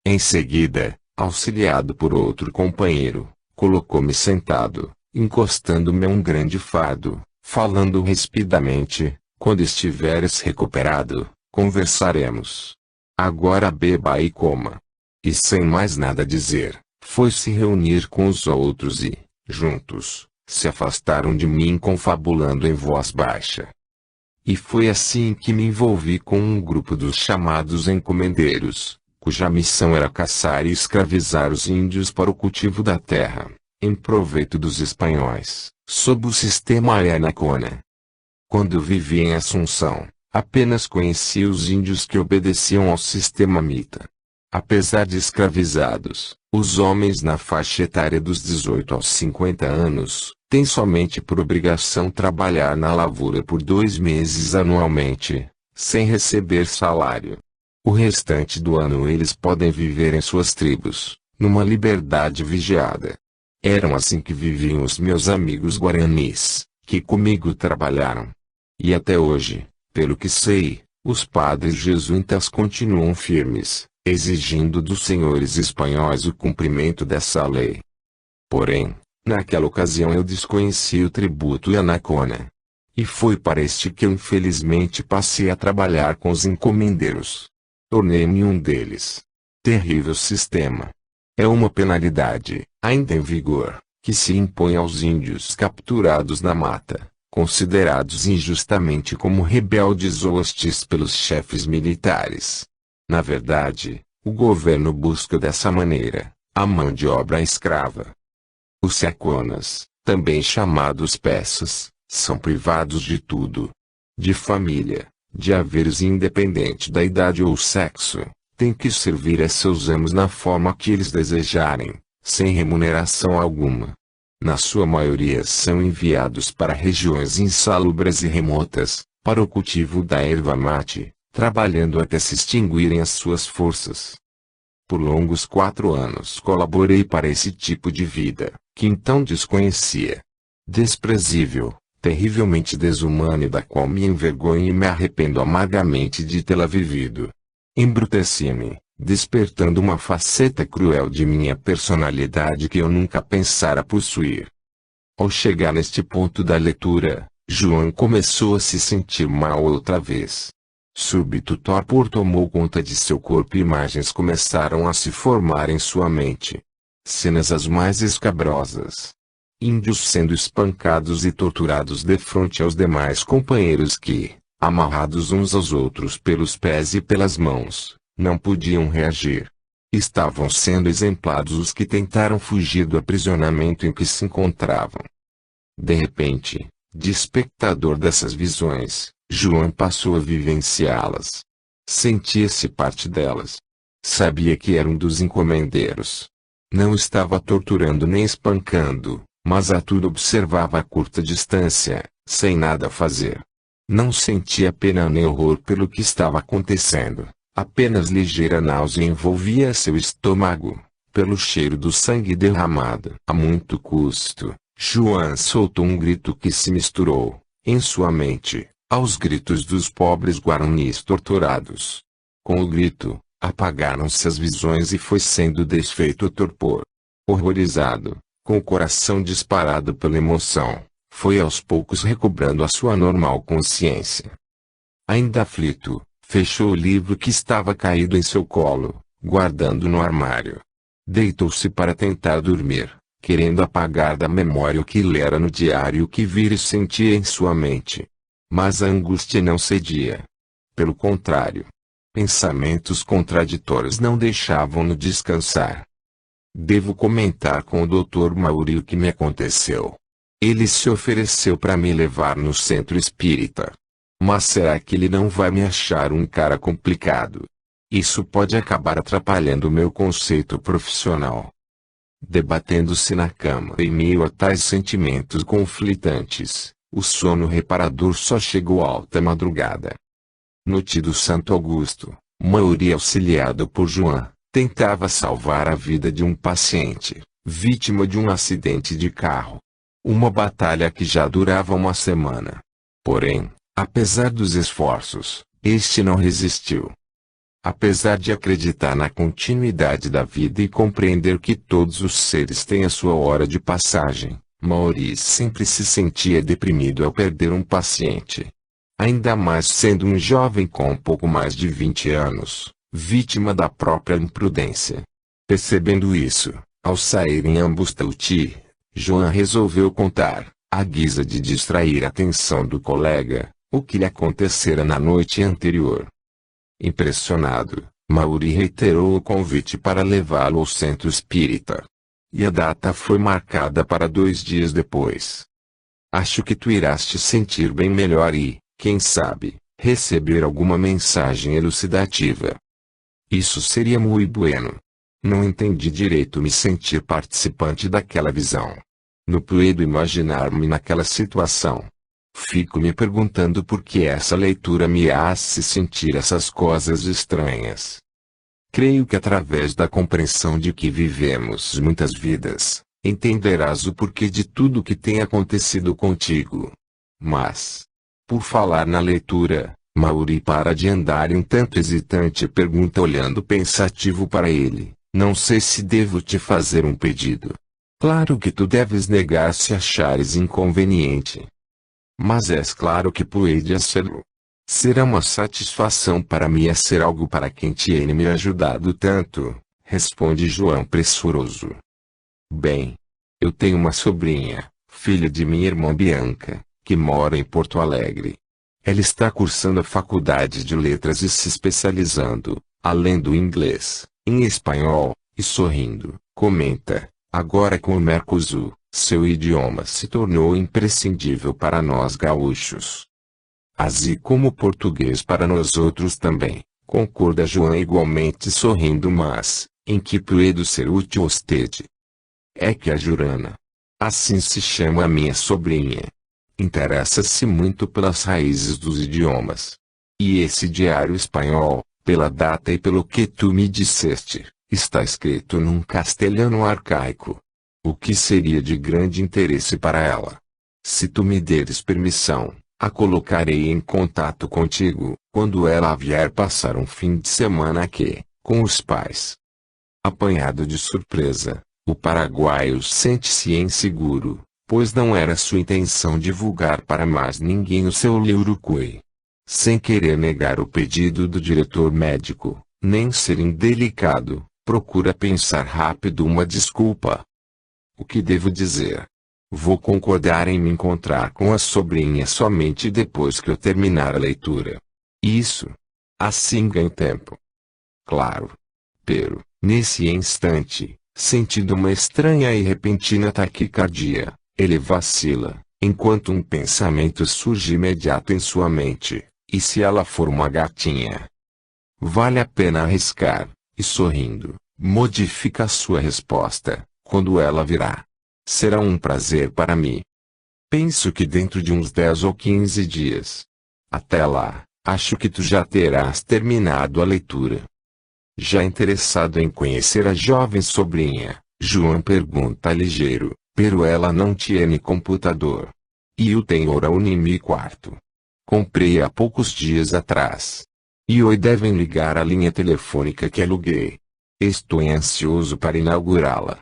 [SPEAKER 1] Em seguida, auxiliado por outro companheiro, colocou-me sentado, encostando-me a um grande fardo, falando rispidamente: quando estiveres recuperado, conversaremos. Agora beba e coma. E sem mais nada dizer, foi se reunir com os outros e, juntos, se afastaram de mim confabulando em voz baixa. E foi assim que me envolvi com um grupo dos chamados encomendeiros, cuja missão era caçar e escravizar os índios para o cultivo da terra, em proveito dos espanhóis, sob o sistema Anacona. Quando vivi em Assunção, apenas conheci os índios que obedeciam ao sistema Mita. Apesar de escravizados, os homens na faixa etária dos 18 aos 50 anos, têm somente por obrigação trabalhar na lavoura por 2 meses anualmente, sem receber salário. O restante do ano eles podem viver em suas tribos, numa liberdade vigiada. Eram assim que viviam os meus amigos guaranis, que comigo trabalharam. E até hoje, pelo que sei, os padres jesuítas continuam firmes, exigindo dos senhores espanhóis o cumprimento dessa lei. Porém, naquela ocasião eu desconheci o tributo e Anacona. E foi para este que eu infelizmente passei a trabalhar com os encomendeiros. Tornei-me um deles. Terrível sistema. É uma penalidade, ainda em vigor, que se impõe aos índios capturados na mata, considerados injustamente como rebeldes ou hostis pelos chefes militares. Na verdade, o governo busca dessa maneira a mão de obra escrava. Os seconas, também chamados peças, são privados de tudo. De família, de haveres independente da idade ou sexo, têm que servir a seus amos na forma que eles desejarem, sem remuneração alguma. Na sua maioria são enviados para regiões insalubres e remotas, para o cultivo da erva mate, trabalhando até se extinguirem as suas forças. Por longos 4 anos colaborei para esse tipo de vida, que então desconhecia. Desprezível, terrivelmente desumana e da qual me envergonho e me arrependo amargamente de tê-la vivido. Embruteci-me, despertando uma faceta cruel de minha personalidade que eu nunca pensara possuir. Ao chegar neste ponto da leitura, João começou a se sentir mal outra vez. Súbito torpor tomou conta de seu corpo e imagens começaram a se formar em sua mente. Cenas as mais escabrosas. Índios sendo espancados e torturados defronte aos demais companheiros que, amarrados uns aos outros pelos pés e pelas mãos, não podiam reagir. Estavam sendo exemplados os que tentaram fugir do aprisionamento em que se encontravam. De repente, de espectador dessas visões, João passou a vivenciá-las. Sentia-se parte delas. Sabia que era um dos encomendeiros. Não estava torturando nem espancando, mas a tudo observava a curta distância, sem nada fazer. Não sentia pena nem horror pelo que estava acontecendo, apenas ligeira náusea envolvia seu estômago, pelo cheiro do sangue derramado. A muito custo, João soltou um grito que se misturou, em sua mente, aos gritos dos pobres guaranis torturados. Com o grito, apagaram-se as visões e foi sendo desfeito o torpor. Horrorizado, com o coração disparado pela emoção, foi aos poucos recobrando a sua normal consciência. Ainda aflito, fechou o livro que estava caído em seu colo, guardando no armário. Deitou-se para tentar dormir, querendo apagar da memória o que lera no diário e o que vira e sentia em sua mente. Mas a angústia não cedia. Pelo contrário, pensamentos contraditórios não deixavam-no descansar. Devo comentar com o Dr. Mauri o que me aconteceu. Ele se ofereceu para me levar no centro espírita. Mas será que ele não vai me achar um cara complicado? Isso pode acabar atrapalhando meu conceito profissional. Debatendo-se na cama em meio a tais sentimentos conflitantes, o sono reparador só chegou alta madrugada. No tido Santo Augusto, Mauri, auxiliado por João, tentava salvar a vida de um paciente, vítima de um acidente de carro. Uma batalha que já durava uma semana. Porém, apesar dos esforços, este não resistiu. Apesar de acreditar na continuidade da vida e compreender que todos os seres têm a sua hora de passagem, Maurice sempre se sentia deprimido ao perder um paciente. Ainda mais sendo um jovem com pouco mais de 20 anos, vítima da própria imprudência. Percebendo isso, ao saírem ambos da UTI, Joan resolveu contar, à guisa de distrair a atenção do colega, o que lhe acontecera na noite anterior. Impressionado, Mauri reiterou o convite para levá-lo ao centro espírita. E a data foi marcada para 2 dias depois. Acho que tu irás te sentir bem melhor e, quem sabe, receber alguma mensagem elucidativa. Isso seria muito bueno. Não entendi direito me sentir participante daquela visão. Não puedo imaginar-me naquela situação. Fico me perguntando por que essa leitura me hace sentir essas coisas estranhas. Creio que através da compreensão de que vivemos muitas vidas, entenderás o porquê de tudo que tem acontecido contigo. Mas, por falar na leitura, Mauri para de andar um tanto hesitante e pergunta olhando pensativo para ele, não sei se devo te fazer um pedido. Claro que tu deves negar se achares inconveniente. Mas és claro que puede hacerlo. Será uma satisfação para mim ser algo para quem tiene me ajudado tanto, responde João pressuroso. Bem, eu tenho uma sobrinha, filha de minha irmã Bianca, que mora em Porto Alegre. Ela está cursando a faculdade de letras e se especializando, além do inglês, em espanhol, e sorrindo, comenta, agora com o Mercosul, seu idioma se tornou imprescindível para nós gaúchos. Assim como o português para nós outros também, concorda João igualmente sorrindo mas, em que puedo ser útil a usted? É que a Jurana, assim se chama a minha sobrinha, interessa-se muito pelas raízes dos idiomas. E esse diário espanhol, pela data e pelo que tu me disseste, está escrito num castelhano arcaico. O que seria de grande interesse para ela. Se tu me deres permissão, a colocarei em contato contigo, quando ela vier passar um fim de semana aqui, com os pais. Apanhado de surpresa, o paraguaio sente-se inseguro, pois não era sua intenção divulgar para mais ninguém o seu Liurucuí. Sem querer negar o pedido do diretor médico, nem ser indelicado, procura pensar rápido uma desculpa. O que devo dizer? Vou concordar em me encontrar com a sobrinha somente depois que eu terminar a leitura. Isso. Assim ganho tempo. Claro. Pero, nesse instante, sentindo uma estranha e repentina taquicardia, ele vacila, enquanto um pensamento surge imediato em sua mente, e se ela for uma gatinha? Vale a pena arriscar, e sorrindo, modifica sua resposta. Quando ela virá, será um prazer para mim. Penso que dentro de uns 10 ou 15 dias. Até lá, acho que tu já terás terminado a leitura. Já interessado em conhecer a jovem sobrinha, João pergunta ligeiro, pero ela não tiene computador. E eu tenho ora um em mi quarto. Comprei há poucos dias atrás. E hoje devem ligar a linha telefônica que aluguei. Estou ansioso para inaugurá-la.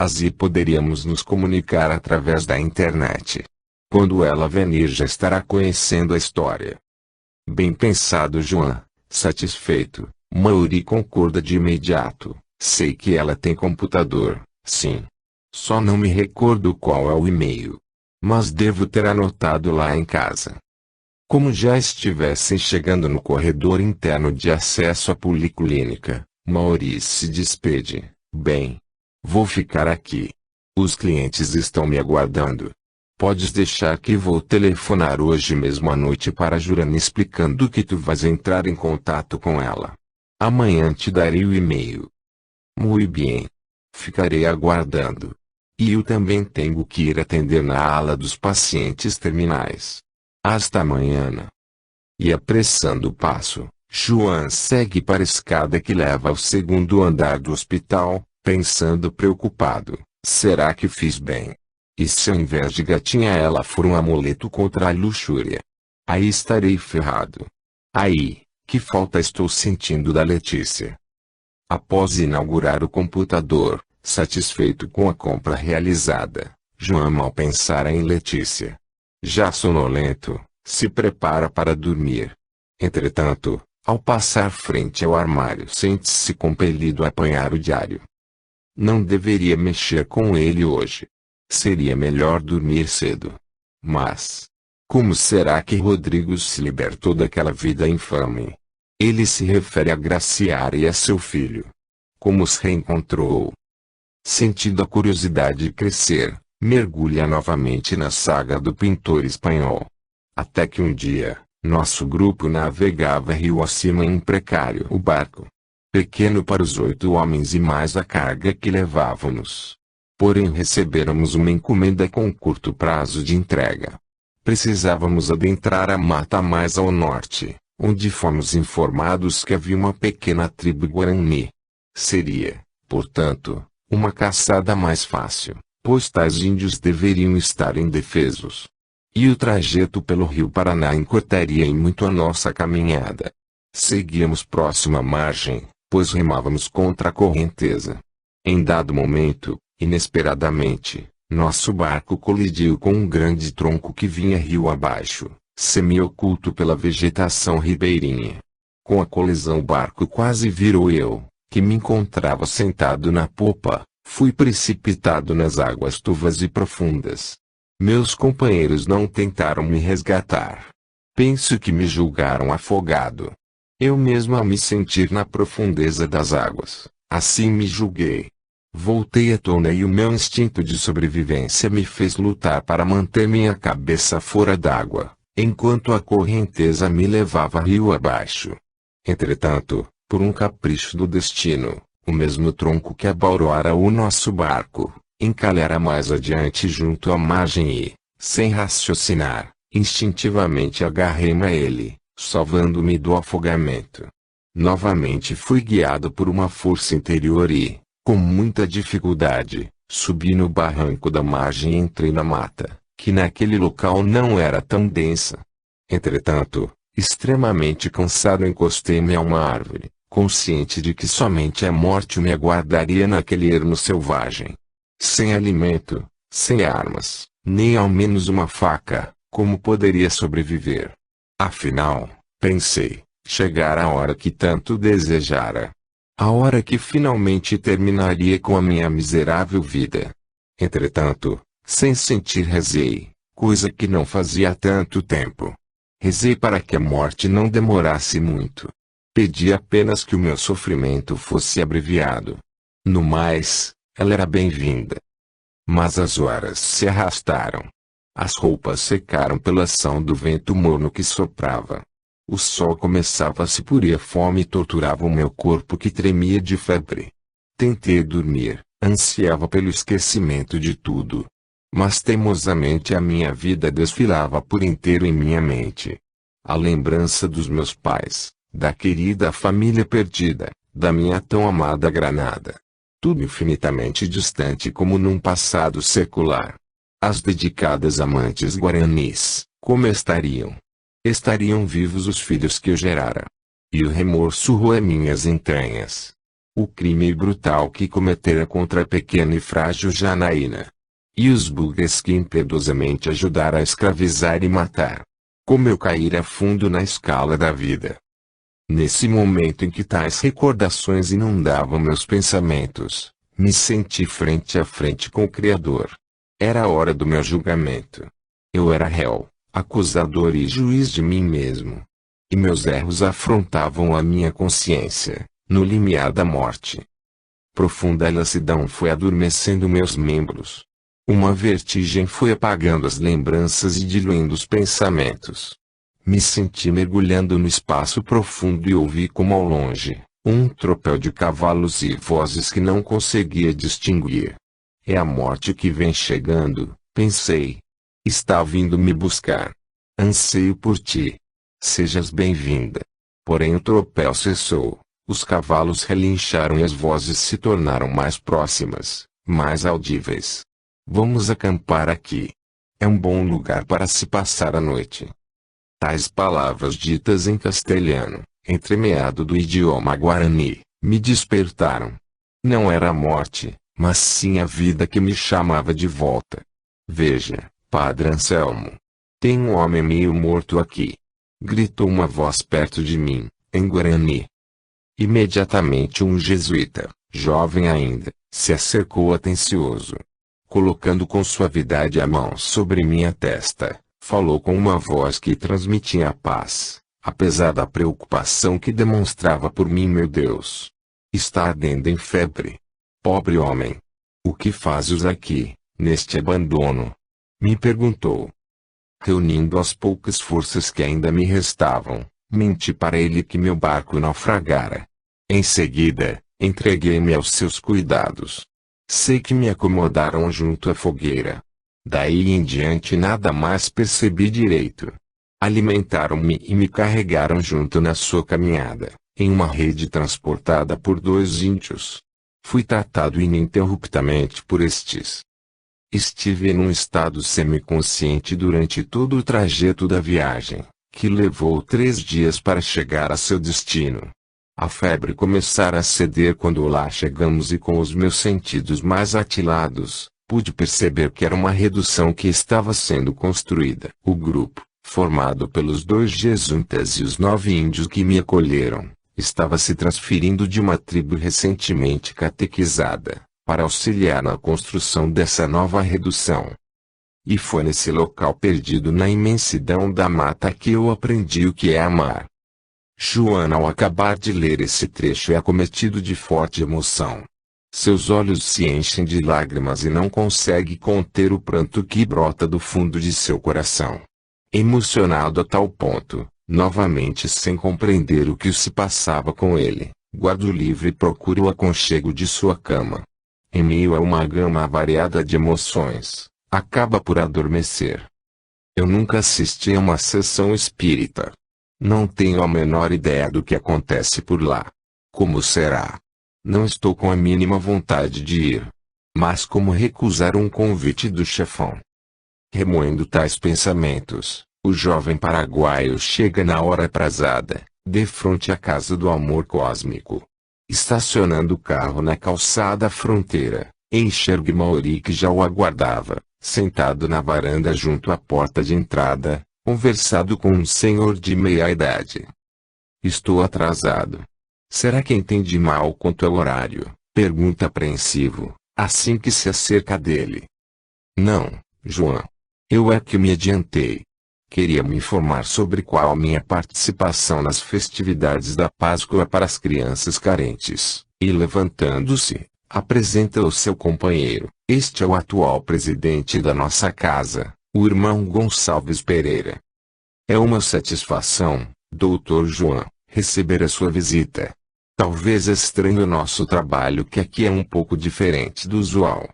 [SPEAKER 1] Assim poderíamos nos comunicar através da internet. Quando ela venir já estará conhecendo a história. Bem pensado João, satisfeito, Mauri concorda de imediato, sei que ela tem computador, sim. Só não me recordo qual é o e-mail. Mas devo ter anotado lá em casa. Como já estivessem chegando no corredor interno de acesso à policlínica, Mauri se despede, bem. Vou ficar aqui. Os clientes estão me aguardando. Podes deixar que vou telefonar hoje mesmo à noite para a Jurana explicando que tu vais entrar em contato com ela. Amanhã te darei o e-mail. Muito bem. Ficarei aguardando. E eu também tenho que ir atender na ala dos pacientes terminais. Hasta amanhã. E apressando o passo, João segue para a escada que leva ao segundo andar do hospital. Pensando preocupado, Será que fiz bem? E se ao invés de gatinha ela for um amuleto contra a luxúria? Aí estarei ferrado. Aí, que falta estou sentindo da Letícia? Após inaugurar o computador, satisfeito com a compra realizada, João mal pensara em Letícia. Já sonolento, se prepara para dormir. Entretanto, ao passar frente ao armário sente-se compelido a apanhar o diário. Não deveria mexer com ele hoje. Seria melhor dormir cedo. Mas, como será que Rodrigo se libertou daquela vida infame? Ele se refere a Graciara e a seu filho. Como os reencontrou? Sentindo a curiosidade crescer, mergulha novamente na saga do pintor espanhol. Até que um dia, nosso grupo navegava rio acima em um precário barco. Pequeno para os 8 homens e mais a carga que levávamos. Porém recebêramos uma encomenda com curto prazo de entrega. Precisávamos adentrar a mata mais ao norte, onde fomos informados que havia uma pequena tribo guarani. Seria, portanto, uma caçada mais fácil, pois tais índios deveriam estar indefesos. E o trajeto pelo rio Paraná encurtaria em muito a nossa caminhada. Seguíamos próximo à margem, pois remávamos contra a correnteza. Em dado momento, inesperadamente, nosso barco colidiu com um grande tronco que vinha rio abaixo, semi-oculto pela vegetação ribeirinha. Com a colisão o barco quase virou eu, que me encontrava sentado na popa, fui precipitado nas águas turvas e profundas. Meus companheiros não tentaram me resgatar. Penso que me julgaram afogado. Eu mesmo a me sentir na profundeza das águas, assim me julguei. Voltei à tona e o meu instinto de sobrevivência me fez lutar para manter minha cabeça fora d'água, enquanto a correnteza me levava rio abaixo. Entretanto, por um capricho do destino, o mesmo tronco que abaurara o nosso barco, encalhara mais adiante junto à margem e, sem raciocinar, instintivamente agarrei-me a ele, salvando-me do afogamento. Novamente fui guiado por uma força interior e, com muita dificuldade, subi no barranco da margem e entrei na mata, que naquele local não era tão densa. Entretanto, extremamente cansado encostei-me a uma árvore, consciente de que somente a morte me aguardaria naquele ermo selvagem. Sem alimento, sem armas, nem ao menos uma faca, como poderia sobreviver? Afinal, pensei, chegara a hora que tanto desejara. A hora que finalmente terminaria com a minha miserável vida. Entretanto, sem sentir rezei, coisa que não fazia há tanto tempo. Rezei para que a morte não demorasse muito. Pedi apenas que o meu sofrimento fosse abreviado. No mais, ela era bem-vinda. Mas as horas se arrastaram. As roupas secaram pela ação do vento morno que soprava. O sol começava a se pôr e a fome torturava o meu corpo que tremia de febre. Tentei dormir, ansiava pelo esquecimento de tudo. Mas teimosamente a minha vida desfilava por inteiro em minha mente. A lembrança dos meus pais, da querida família perdida, da minha tão amada Granada. Tudo infinitamente distante como num passado secular. As dedicadas amantes guaranis, como estariam? Estariam vivos os filhos que eu gerara. E o remorso roe minhas entranhas. O crime brutal que cometera contra a pequena e frágil Janaína. E os bugues que impiedosamente ajudara a escravizar e matar. Como eu caíra fundo na escala da vida. Nesse momento em que tais recordações inundavam meus pensamentos, me senti frente a frente com o Criador. Era a hora do meu julgamento. Eu era réu, acusador e juiz de mim mesmo. E meus erros afrontavam a minha consciência, no limiar da morte. Profunda lassidão foi adormecendo meus membros. Uma vertigem foi apagando as lembranças e diluindo os pensamentos. Me senti mergulhando no espaço profundo e ouvi como ao longe, um tropel de cavalos e vozes que não conseguia distinguir. É a morte que vem chegando, pensei. Está vindo me buscar. Anseio por ti. Sejas bem-vinda. Porém o tropel cessou, os cavalos relincharam e as vozes se tornaram mais próximas, mais audíveis. Vamos acampar aqui. É um bom lugar para se passar a noite. Tais palavras ditas em castelhano, entremeado do idioma guarani, me despertaram. Não era a morte, mas sim a vida que me chamava de volta. Veja, Padre Anselmo. Tem um homem meio morto aqui. Gritou uma voz perto de mim, em guarani. Imediatamente um jesuíta, jovem ainda, se acercou atencioso. Colocando com suavidade a mão sobre minha testa, falou com uma voz que transmitia a paz, apesar da preocupação que demonstrava por mim. Meu Deus! Está ardendo em febre. Pobre homem! O que fazes aqui, neste abandono? Me perguntou. Reunindo as poucas forças que ainda me restavam, menti para ele que meu barco naufragara. Em seguida, entreguei-me aos seus cuidados. Sei que me acomodaram junto à fogueira. Daí em diante nada mais percebi direito. Alimentaram-me e me carregaram junto na sua caminhada, em uma rede transportada por 2 índios. Fui tratado ininterruptamente por estes. Estive num estado semiconsciente durante todo o trajeto da viagem, que levou 3 dias para chegar a seu destino. A febre começara a ceder quando lá chegamos e com os meus sentidos mais atilados, pude perceber que era uma redução que estava sendo construída. O grupo, formado pelos 2 jesuítas e os 9 índios que me acolheram, estava se transferindo de uma tribo recentemente catequizada, para auxiliar na construção dessa nova redução. E foi nesse local perdido na imensidão da mata que eu aprendi o que é amar. Joana, ao acabar de ler esse trecho, é acometido de forte emoção. Seus olhos se enchem de lágrimas e não consegue conter o pranto que brota do fundo de seu coração. Emocionado a tal ponto, novamente sem compreender o que se passava com ele, guarda o livro e procura o aconchego de sua cama. Em meio a uma gama variada de emoções, acaba por adormecer. Eu nunca assisti a uma sessão espírita. Não tenho a menor ideia do que acontece por lá. Como será? Não estou com a mínima vontade de ir. Mas como recusar um convite do chefão? Remoendo tais pensamentos, o jovem paraguaio chega na hora aprazada, defronte à casa do amor cósmico. Estacionando o carro na calçada fronteira, enxerga Mauri que já o aguardava, sentado na varanda junto à porta de entrada, conversado com um senhor de meia idade. Estou atrasado. Será que entendi mal quanto ao horário? Pergunta apreensivo, assim que se acerca dele. Não, João. Eu é que me adiantei. Queria me informar sobre qual a minha participação nas festividades da Páscoa para as crianças carentes. E levantando-se, apresenta o seu companheiro. Este é o atual presidente da nossa casa, o irmão Gonçalves Pereira. É uma satisfação, Dr. João, receber a sua visita. Talvez estranhe o nosso trabalho, que aqui é um pouco diferente do usual.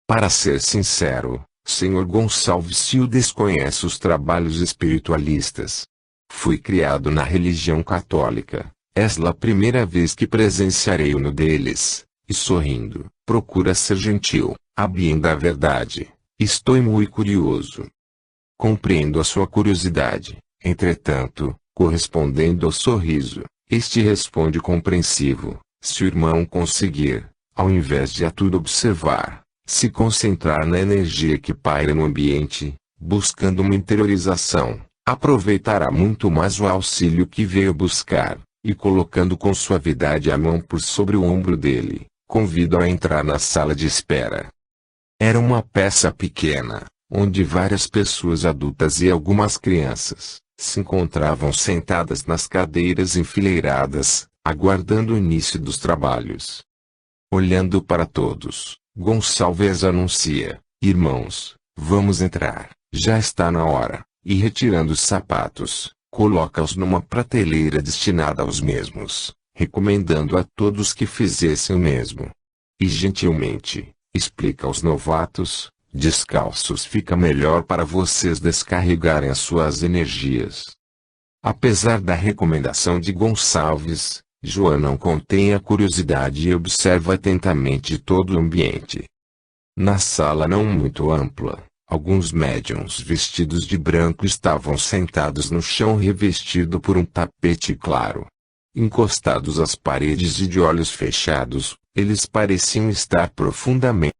[SPEAKER 1] Para ser sincero, Sr. Gonçalves Sil desconhece os trabalhos espiritualistas. Fui criado na religião católica, esta é a primeira vez que presenciarei um deles, e sorrindo, procura ser gentil, a bem da verdade. Estou muito curioso. Compreendo a sua curiosidade, entretanto, correspondendo ao sorriso, este responde compreensivo: se o irmão conseguir, ao invés de a tudo observar, se concentrar na energia que paira no ambiente, buscando uma interiorização, aproveitará muito mais o auxílio que veio buscar, e colocando com suavidade a mão por sobre o ombro dele, convido a entrar na sala de espera. Era uma peça pequena, onde várias pessoas adultas e algumas crianças se encontravam sentadas nas cadeiras enfileiradas, aguardando o início dos trabalhos. Olhando para todos, Gonçalves anuncia: irmãos, vamos entrar, já está na hora, e retirando os sapatos, coloca-os numa prateleira destinada aos mesmos, recomendando a todos que fizessem o mesmo. E gentilmente, explica aos novatos: descalços fica melhor para vocês descarregarem as suas energias. Apesar da recomendação de Gonçalves, João não contém a curiosidade e observa atentamente todo o ambiente. Na sala não muito ampla, alguns médiuns vestidos de branco estavam sentados no chão revestido por um tapete claro. Encostados às paredes e de olhos fechados, eles pareciam estar profundamente